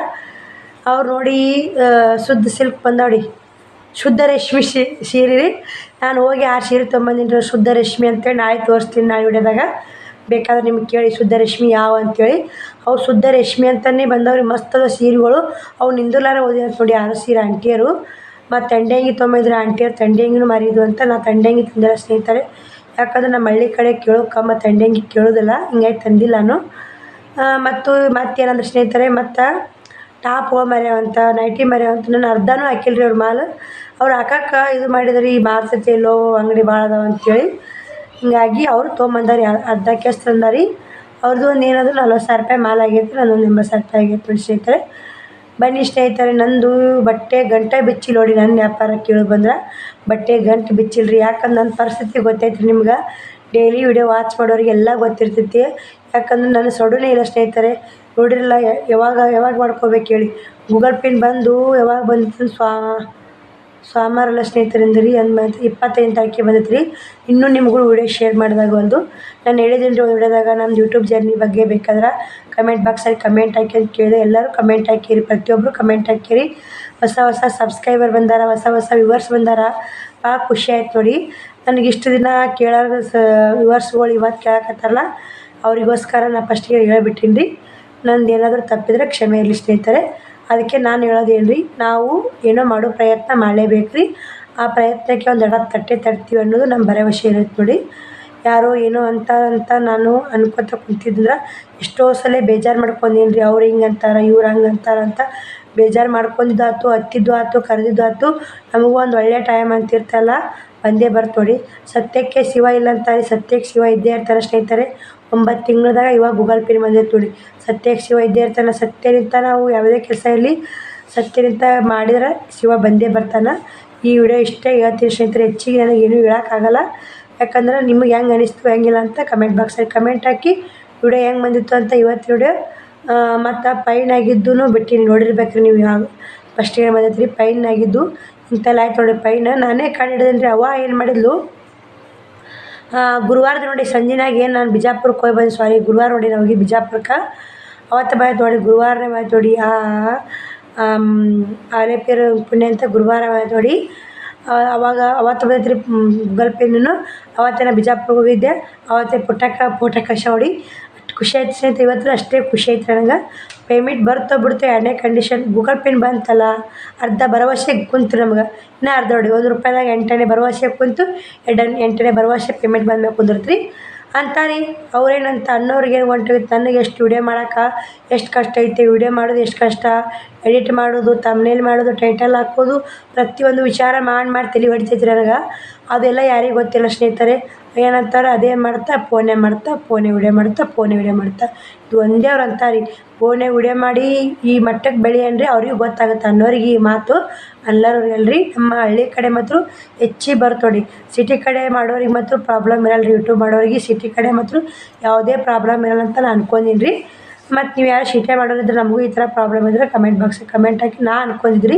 ಅವ್ರು ನೋಡಿ ಶುದ್ಧ ಸಿಲ್ಕ್ ಬಂದವಡಿ, ಶುದ್ಧ ರೇಷ್ಮೆ ಸೀರೆ ರೀ. ನಾನು ಹೋಗಿ 6 ಸೀರೆ ತೊಗೊಂಬಂದಿನಿ ರೀ, ಶುದ್ಧ ರೇಷ್ಮೆ ಅಂತೇಳಿ. ನಾಳೆ ತೋರಿಸ್ತೀನಿ, ನಾಳೆ ವಿಡಿಯೋದಾಗ ಬೇಕಾದ್ರೆ ನಿಮ್ಗೆ ಕೇಳಿ ಶುದ್ಧ ರೇಷ್ಮೆ ಯಾವ ಅಂತೇಳಿ. ಅವು ಶುದ್ಧ ರೇಷ್ಮೆ ಅಂತಲೇ ಬಂದವ್ರಿ. ಮಸ್ತದ ಸೀರೆಗಳು ಅವು ನಿಂದಲಾರ ಓದಿ ಅಂತ ನೋಡಿ 6 ಸೀರೆ ಆಂಟಿಯರು. ಮತ್ತು ತಂಡೆಂಗಿ ತೊಗೊಂಬಿದ್ರು ಆಂಟಿಯರು. ತಂಡೆಂಗಿನೂ ಮಾರಿದ್ದು ಅಂತ ನಾನು ತಂಡೆಂಗಿ ತಂದಿಲ್ಲ ಸ್ನೇಹಿತರೆ. ಯಾಕಂದ್ರೆ ನಮ್ಮ ಹಳ್ಳಿ ಕಡೆ ಕೇಳೋಕ್ಕಮ್ಮ ತಂಡೆಂಗಿ ಕೇಳೋದಿಲ್ಲ, ಹಿಂಗಾಗಿ ತಂದಿಲ್ಲ ನಾನು. ಮತ್ತೇನಂದ್ರೆ ಸ್ನೇಹಿತರೆ, ಮತ್ತು ಟಾಪ್ಗಳು ಮರ್ಯಾವಂತ, ನೈಟಿ ಮರ್ಯಾವಂತ. ನಾನು ಅರ್ಧನೂ ಹಾಕಿಲ್ರಿ ಅವ್ರ ಮಾಲ್. ಅವ್ರು ಹಾಕಕ್ಕೆ ಇದು ಮಾಡಿದ್ರಿ, ಈ ಮಾರ್ಸತಿ ಎಲ್ಲೋ ಅಂಗಡಿ ಭಾಳ ಅದಾವ ಅಂತೇಳಿ. ಹಿಂಗಾಗಿ ಅವರು ತೊಗೊಂಬಂದಾರಿ, ಅರ್ಧ ಕೇಸ್ ತಂದಾರಿ. ಅವ್ರದ್ದು ಒಂದು ಏನಾದರೂ 40,000 ರೂಪಾಯಿ ಮಾಲ್ ಆಗೈತೆ, ನನ್ನೊಂದು 80,000 ರೂಪಾಯಿ ಆಗೈತೆ ನೋಡಿ ಸ್ನೇಹಿತರೆ. ಬನ್ನಿ ಸ್ನೇಹಿತರೆ, ನಂದು ಬಟ್ಟೆ ಗಂಟೆ ಬಿಚ್ಚಿಲ್ಲ ನೋಡಿ. ನನ್ನ ವ್ಯಾಪಾರ ಕೇಳೋದು ಬಂದ್ರೆ ಬಟ್ಟೆ ಗಂಟು ಬಿಚ್ಚಿಲ್ರಿ. ಯಾಕಂದ್ರೆ ನನ್ನ ಪರಿಸ್ಥಿತಿ ಗೊತ್ತೈತ್ರಿ ನಿಮ್ಗೆ. ಡೈಲಿ ವಿಡಿಯೋ ವಾಚ್ ಮಾಡೋರಿಗೆಲ್ಲ ಗೊತ್ತಿರ್ತೈತಿ. ಯಾಕಂದ್ರೆ ನನ್ನ ಸೊಡೂನೇ ಇಲ್ಲ ಸ್ನೇಹಿತರೆ. ನೋಡಿರಲ್ಲ, ಯಾವಾಗ ಮಾಡ್ಕೋಬೇಕು ಹೇಳಿ. ಗೂಗಲ್ ಪಿನ್ ಬಂದು ಯಾವಾಗ ಬಂದಿತ್ತು, ಸೋಮವಾರ ಸ್ನೇಹಿತರಿಂದ ರೀ. 25 ತಾರೀಕಿಗೆ ಬಂದೈತೆ ರೀ. ಇನ್ನೂ ನಿಮ್ಗಳು ವಿಡಿಯೋ ಶೇರ್ ಮಾಡಿದಾಗ ನಾನು ಹೇಳಿದ್ದೀನಿ ರೀ ಒಂದು ವಿಡಿಯೋದಾಗ, ನಮ್ದು ಯೂಟ್ಯೂಬ್ ಜರ್ನಿ ಬಗ್ಗೆ ಬೇಕಾದ್ರೆ ಕಮೆಂಟ್ ಬಾಕ್ಸಲ್ಲಿ ಕಮೆಂಟ್ ಹಾಕಿ ಅಂತ ಕೇಳಿದೆ. ಎಲ್ಲರೂ ಕಮೆಂಟ್ ಹಾಕಿರಿ, ಪ್ರತಿಯೊಬ್ಬರು ಕಮೆಂಟ್ ಹಾಕಿರಿ. ಹೊಸ ಸಬ್ಸ್ಕ್ರೈಬರ್ ಬಂದಾರ, ಹೊಸ ವ್ಯೂವರ್ಸ್ ಬಂದಾರ. ಭಾಳ ಖುಷಿ ಆಯ್ತು ನೋಡಿ. ನನಗೆ ಇಷ್ಟು ದಿನ ಕೇಳೋರು ವ್ಯೂವರ್ಸ್ಗಳು ಇವತ್ತು ಕೇಳಕತ್ತಾರಲ್ಲ, ಅವರಿಗೋಸ್ಕರ ನಾನು ಫಸ್ಟಿಗೆ ಹೇಳ್ಬಿಟ್ಟಿನಿ ರೀ. ನಂದು ಏನಾದರೂ ತಪ್ಪಿದ್ರೆ ಕ್ಷಮೆ ಇರಲಿ ಸ್ನೇಹಿತರೆ. ಅದಕ್ಕೆ ನಾನು ಹೇಳೋದೇನು ರೀ, ನಾವು ಏನೋ ಮಾಡೋ ಪ್ರಯತ್ನ ಮಾಡಲೇಬೇಕು ರೀ. ಆ ಪ್ರಯತ್ನಕ್ಕೆ ಒಂದು ತಟ್ಟೆ ತಡ್ತೀವಿ ಅನ್ನೋದು ನಮ್ಮ ಭರವಸೆ ಇರುತ್ತೆ ನೋಡಿ. ಯಾರೋ ಏನೋ ಅಂತ ನಾನು ಅನ್ಕೋತ ಕುಂತಿದ್ರೆ ಎಷ್ಟೋ ಸಲ ಬೇಜಾರು ಮಾಡ್ಕೊಂಡೀನಿ ರೀ. ಅವ್ರು ಹಿಂಗೆ ಅಂತಾರೆ, ಇವ್ರು ಹಂಗೆ ಅಂತಾರೆ ಅಂತ ಬೇಜಾರು ಮಾಡ್ಕೊಂಡಿದ್ದು ಆಯ್ತು, ಹತ್ತಿದ್ದು ಆಯ್ತು, ಕರೆದಿದ್ದು ಆಯ್ತು. ನಮಗೂ ಒಂದು ಒಳ್ಳೆಯ ಟೈಮ್ ಅಂತಿರ್ತಲ್ಲ, ಬಂದೇ ಬರ್ತು ನೋಡಿ. ಸತ್ಯಕ್ಕೆ ಶಿವ ಇಲ್ಲ ಅಂತಾರೆ, ಸತ್ಯಕ್ಕೆ ಶಿವ ಇದ್ದೇ ಇರ್ತಾರೆ ಸ್ನೇಹಿತರೆ. 9 ತಿಂಗಳದಾಗ ಇವಾಗ ಗೂಗಲ್ ಪಿನ್ ಬಂದೈತೆ ನೋಡಿ. ಸತ್ಯಕ್ಕೆ ಶಿವ ಇದ್ದೇ ಇರ್ತಾನೆ. ಸತ್ಯನಿಂದ ನಾವು ಯಾವುದೇ ಕೆಲಸ ಇರಲಿ, ಸತ್ಯನಿಂದ ಮಾಡಿದ್ರೆ ಶಿವ ಬಂದೇ ಬರ್ತಾನೆ. ಈ ವಿಡಿಯೋ ಇಷ್ಟೇ ಹೇಳ್ತೀನಿ ಸ್ನೇಹಿತರೆ. ಹೆಚ್ಚಿಗೆ ನನಗೇನು ಹೇಳೋಕ್ಕಾಗಲ್ಲ. ಯಾಕಂದ್ರೆ ನಿಮಗೆ ಹೆಂಗೆ ಅನಿಸ್ತು ಹೆಂಗಿಲ್ಲ ಅಂತ ಕಮೆಂಟ್ ಬಾಕ್ಸಲ್ಲಿ ಕಮೆಂಟ್ ಹಾಕಿ. ವಿಡಿಯೋ ಹೆಂಗೆ ಬಂದಿತ್ತು ಅಂತ ಇವತ್ತು ವಿಡಿಯೋ ಮತ್ತು ಪೈನ್ ಆಗಿದ್ದು ಬಿಟ್ಟಿನಿ ನೋಡಿರ್ಬೇಕ್ರಿ ನೀವು ಯಾವ ಫಸ್ಟಿಗೆ ಬಂದೈತ್ರಿ ಪೈನ್ ಆಗಿದ್ದು ಇಂತೆಲ್ಲ ಆಯ್ತು ನೋಡಿ ಪೈನ್ ನಾನೇ ಕಂಡು ಹಿಡಿದೇನಿ ರೀ. ಅವ್ವ ಏನು ಮಾಡಿದ್ಲು ಗುರುವಾರದ ನೋಡಿ ಸಂಜೆನಾಗ ಏನು ನಾನು ಬಿಜಾಪುರಕ್ಕೆ ಹೋಗಿ ಬಂದೆ ಗುರುವಾರ ನೋಡಿ ನಾವು ಹೋಗಿ ಬಿಜಾಪುರಕ್ಕೆ ಅವತ್ತು ಬಂದೈತೆ ನೋಡಿ ಗುರುವಾರನೇ ಬಂದೈತೆ ನೋಡಿ ಆಲೇಪೇರು ಪುಣ್ಯ ಅಂತ ಗುರುವಾರ ಬಂದೈತೆ ನೋಡಿ. ಅವತ್ತು ಬಂದೈತೆ ರೀ ಗೂಗಲ್ ಪೇನು ಅವತ್ತೇ ನಾ ಬಿಜಾಪುರಕ್ಕೆ ಹೋಗಿದ್ದೆ ಅವತ್ತೇ ಫೋಟೋ ಕಳ್ಸ ನೋಡಿ ಅಷ್ಟು ಖುಷಿ ಆಯ್ತು ಸ್ನೇಹಿತರೆ. ಇವತ್ತು ಅಷ್ಟೇ ಖುಷಿ ಆಯ್ತು ನನಗೆ. ಪೇಮೆಂಟ್ ಬರ್ತೋ ಬಿಡ್ತೋ ಎರಡನೇ ಕಂಡೀಷನ್ ಗೂಗಲ್ ಪೇನ್ ಬಂತಲ್ಲ ಅರ್ಧ ಭರವಸೆ ಕುಂತು ನಮ್ಗೆ ಇನ್ನೂ ಅರ್ಧ ನೋಡಿ ₹1 8 ಭರವಸೆ ಕುಂತು 8 ಭರವಸೆ ಪೇಮೆಂಟ್ ಬಂದ್ಮೇಲೆ ಕುಂದಿರ್ತ್ರಿ ಅಂತಾರೆ. ಅವ್ರೇನಂತ ಅನ್ನೋರಿಗೆ ಹೊಂಟೋಗಿತ್ತು ನನಗೆ ಎಷ್ಟು ವಿಡಿಯೋ ಮಾಡೋಕೆ ಎಷ್ಟು ಕಷ್ಟ ಐತೆ ವಿಡಿಯೋ ಮಾಡೋದು ಎಷ್ಟು ಕಷ್ಟ ಎಡಿಟ್ ಮಾಡೋದು ತಮ್ನೇಲ್ ಮಾಡೋದು ಟೈಟಲ್ ಹಾಕೋದು ಪ್ರತಿಯೊಂದು ವಿಚಾರ ಮಾಡಿ ತಲೆ ಹೊಡಿತೈತಿ ನನಗೆ. ಅದೆಲ್ಲ ಯಾರಿಗೆ ಗೊತ್ತಿಲ್ಲ ಸ್ನೇಹಿತರೆ. ಏನಂತಾರೆ ಅದೇ ಮಾಡ್ತಾ ಫೋನೇ ವಿಡಿಯೋ ಮಾಡ್ತಾ ಇದು ಒಂದೇ ಅವ್ರು ಅಂತಾರೆ ಫೋನೇ ವಿಡಿಯೋ ಮಾಡಿ ಈ ಮಟ್ಟಕ್ಕೆ ಬೆಳೆಯನ್ರಿ ಅವ್ರಿಗೆ ಗೊತ್ತಾಗುತ್ತೆ ಅನ್ನೋರಿಗೆ ಈ ಮಾತು ಎಲ್ಲರಿಗಲ್ರಿ. ನಮ್ಮ ಹಳ್ಳಿ ಕಡೆ ಮಾತ್ರ ಹೆಚ್ಚಿಗೆ ಬರ್ತೋಡಿ ಸಿಟಿ ಕಡೆ ಮಾಡೋರಿಗೆ ಮಾತ್ರ ಪ್ರಾಬ್ಲಮ್ ಇರಲ್ಲ ರೀ. ಯೂಟ್ಯೂಬ್ ಮಾಡೋರಿಗೆ ಸಿಟಿ ಕಡೆ ಮಾತ್ರ ಯಾವುದೇ ಪ್ರಾಬ್ಲಮ್ ಇರಲ್ಲ ಅಂತ ನಾನು ಅನ್ಕೊಂಡಿನಿ ರೀ. ಮತ್ತು ನೀವು ಯಾರು ಸಿಟಿ ಮಾಡೋರಿದ್ರೆ ನಮಗೂ ಈ ಥರ ಪ್ರಾಬ್ಲಮ್ ಇದ್ದರೆ ಕಮೆಂಟ್ ಬಾಕ್ಸಿಗೆ ಕಮೆಂಟ್ ಹಾಕಿ ನಾ ಅನ್ಕೊಂಡಿದ್ರಿ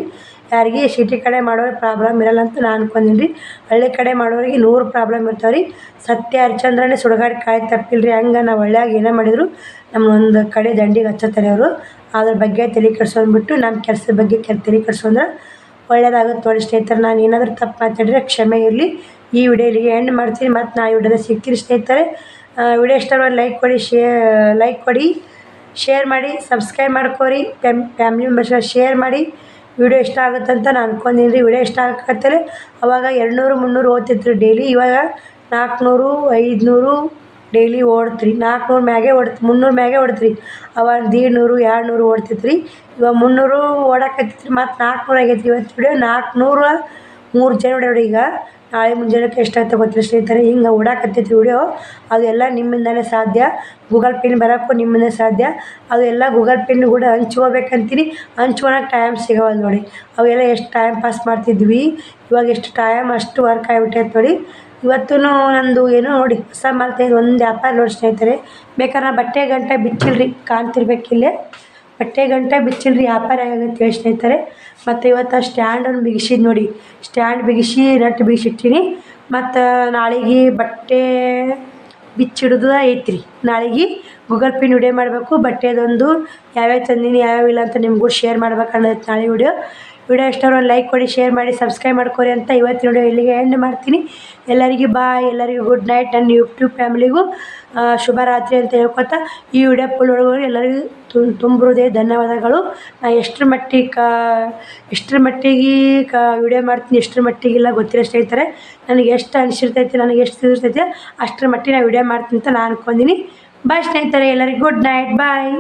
ಯಾರಿಗೆ ಸಿಟಿ ಕಡೆ ಮಾಡೋರಿಗೆ ಪ್ರಾಬ್ಲಮ್ ಇರಲ್ಲ ಅಂತ ನಾನು ಅನ್ಕೊಂಡಿನಿ ರೀ. ಹಳ್ಳಿ ಕಡೆ ಮಾಡೋರಿಗೆ 100 ಪ್ರಾಬ್ಲಮ್ ಇರ್ತಾವೆ ರೀ. ಸತ್ಯ ಹರಿಶ್ಚಂದ್ರನೇ ಸುಡುಗಾಡು ಕಾಯಿ ತಪ್ಪಿಲ್ಲ ರೀ. ಹಂಗೆ ನಾವು ಹಳ್ಳಿಯಾಗ ಏನೇ ಮಾಡಿದ್ರು ನಮ್ಮೊಂದು ಕಡೆ ದಂಡಿಗೆ ಹಚ್ಚತ್ತಾರೆ ಅವರು. ಅದ್ರ ಬಗ್ಗೆ ತಲೆ ಕೆಡ್ಸ್ಕೊಂಡ್ಬಿಟ್ಟು ನಮ್ಮ ಕೆಲಸದ ಬಗ್ಗೆ ತಲೆ ಕೆಡ್ಸ್ಕೊಂಡ್ರೆ ಒಳ್ಳೇದಾಗುತ್ತೆ ನೋಡಿ ಸ್ನೇಹಿತರೆ. ನಾನು ಏನಾದರೂ ತಪ್ಪು ಮಾತಾಡಿದ್ರೆ ಕ್ಷಮೆ ಇರಲಿ. ಈ ವಿಡಿಯೋ ಇಲ್ಲಿಗೆ ಎಂಡ್ ಮಾಡ್ತೀನಿ. ಮತ್ತು ನಾ ಈ ವಿಡಿಯೋದ ಸಿಗ್ತೀನಿ ಸ್ನೇಹಿತರೆ. ವಿಡಿಯೋ ಇಷ್ಟ ಲೈಕ್ ಕೊಡಿ ಶೇರ್ ಮಾಡಿ ಸಬ್ಸ್ಕ್ರೈಬ್ ಮಾಡ್ಕೋರಿ. ಫ್ಯಾಮಿಲಿ ಮೆಂಬರ್ಸ್ಗೆ ಶೇರ್ ಮಾಡಿ. ವಿಡಿಯೋ ಇಷ್ಟ ಆಗುತ್ತಂತ ನಾನು ಅನ್ಕೊಂಡಿನಿ ರೀ. ವಿಡಿಯೋ ಇಷ್ಟ ಆಗತ್ತಲೆ ಅವಾಗ 200 300 ಓದ್ತಿತ್ತು ರೀ ಡೈಲಿ. ಇವಾಗ 400 500 ಡೈಲಿ ಓಡ್ತ್ರಿ. 400 ಮ್ಯಾಗೆ 300 ಮ್ಯಾಗೆ ಓಡ್ತ್ರಿ. ಅವಾಗ 150 200 ಓಡ್ತಿತ್ತು ರೀ. ಇವಾಗ 300 ಓಡಾಕತ್ತಿತ್ತು ರೀ. ಮತ್ತು 400 ಆಗೈತಿ ಇವತ್ತು ವಿಡಿಯೋ 403 ಜನ ನೋಡಿ. ಈಗ ನಾಳೆ ಮುಂಜಾನೆಗೆ ಎಷ್ಟಾಯ್ತು ಗೊತ್ತಿಲ್ಲ ಸ್ನೇಹಿತರೆ. ಹಿಂಗೆ ಓಡಾಕತ್ತೈತಿ ವಿಡಿಯೋ ಅದೆಲ್ಲ ನಿಮ್ಮಿಂದಲೇ ಸಾಧ್ಯ. ಗೂಗಲ್ ಪಿನ್ ಬರೋಕ್ಕೂ ನಿಮ್ಮಿಂದ ಸಾಧ್ಯ. ಅದೆಲ್ಲ ಗೂಗಲ್ ಪಿನ್ ಕೂಡ ಹಂಚ್ಕೋಬೇಕಂತೀನಿ ಹಂಚ್ಕೊಳಕ್ಕೆ ಟೈಮ್ ಸಿಗೋವಲ್ಲ ನೋಡಿ. ಅವೆಲ್ಲ ಎಷ್ಟು ಟೈಮ್ ಪಾಸ್ ಮಾಡ್ತಿದ್ವಿ ಇವಾಗ ಎಷ್ಟು ಟೈಮ್ ಅಷ್ಟು ವರ್ಕ್ ಆಗಿಬಿಟ್ಟೈತೆ ನೋಡಿ. ಇವತ್ತೂ ನಂದು ಏನೋ ನೋಡಿ ಹೊಸ ಮಾಡ್ತಾಯಿದ್ದು ಒಂದು ವ್ಯಾಪಾರ ನೋಡಿ ಸ್ನೇಹಿತರೆ. ಬೇಕಾದ್ರೆ ನಾ ಬಟ್ಟೆ ಗಂಟೆ ಬಿಚ್ಚಿಲ್ರಿ ಕಾಣ್ತಿರ್ಬೇಕಿಲ್ಲೇ ಬಟ್ಟೆ ಗಂಟೆ ಬಿಚ್ಚಿಲ್ರಿ ವ್ಯಾಪಾರ ಆಗುತ್ತೆ ಸ್ನೇಹಿತರೆ. ಮತ್ತು ಇವತ್ತು ಸ್ಟ್ಯಾಂಡನ್ನು ಬಿಗಿಸಿದ್ದು ನೋಡಿ. ಸ್ಟ್ಯಾಂಡ್ ಬಿಗಿಸಿ ನಟ್ಟು ಬಿಗಿಸಿಟ್ಟಿನಿ. ಮತ್ತು ನಾಳೆಗೆ ಬಟ್ಟೆ ಬಿಚ್ಚಿಡೋದು ಐತ್ರಿ. ನಾಳೆಗೆ ಗೂಗಲ್ ಪಿನ್ ವಿಡಿಯೋ ಮಾಡಬೇಕು. ಬಟ್ಟೆದೊಂದು ಯಾವ್ಯಾವ ತಂದೀನಿ ಯಾವ್ಯಾವ ಇಲ್ಲ ಅಂತ ನಿಮಗೂ ಶೇರ್ ಮಾಡ್ಬೇಕನ್ನೋದು ನಾಳೆ ವಿಡಿಯೋ ಇಷ್ಟ ಲೈಕ್ ಕೊಡಿ ಶೇರ್ ಮಾಡಿ ಸಬ್ಸ್ಕ್ರೈಬ್ ಮಾಡ್ಕೊರಿ ಅಂತ ಇವತ್ತಿನ ವಿಡಿಯೋ ಇಲ್ಲಿಗೆ ಎಂಡ್ ಮಾಡ್ತೀನಿ. ಎಲ್ಲರಿಗೂ ಬಾಯ್. ಎಲ್ಲರಿಗೂ ಗುಡ್ ನೈಟ್. ನನ್ನ ಯೂಟ್ಯೂಬ್ ಫ್ಯಾಮಿಲಿಗೂ ಶುಭರಾತ್ರಿ ಅಂತ ಹೇಳ್ಕೊತಾ ಈ ವಿಡಿಯೋ ಫುಲ್ ಒಳಗೆ ಎಲ್ಲರಿಗೂ ತುಂಬಿರುವುದೇ ಧನ್ಯವಾದಗಳು. ನಾ ಎಷ್ಟರ ಮಟ್ಟಿಗೆ ವಿಡಿಯೋ ಮಾಡ್ತೀನಿ ಎಷ್ಟರ ಮಟ್ಟಿಗಿಲ್ಲ ಗೊತ್ತಿಲ್ಲ ಸ್ನೇಹಿತರೆ. ನನಗೆ ಎಷ್ಟು ಅನಿಸಿರ್ತೈತಿ ನನಗೆ ಎಷ್ಟು ತಿಳಿರ್ತೈತೆ ಅಷ್ಟರ ಮಟ್ಟಿಗೆ ನಾನು ವಿಡಿಯೋ ಮಾಡ್ತೀನಿ ಅಂತ ನಾನು ಅನ್ಕೊಂಡಿನಿ. ಬಾಯ್ ಸ್ನೇಹಿತರೆ. ಎಲ್ಲರಿಗೂ ಗುಡ್ ನೈಟ್ ಬಾಯ್.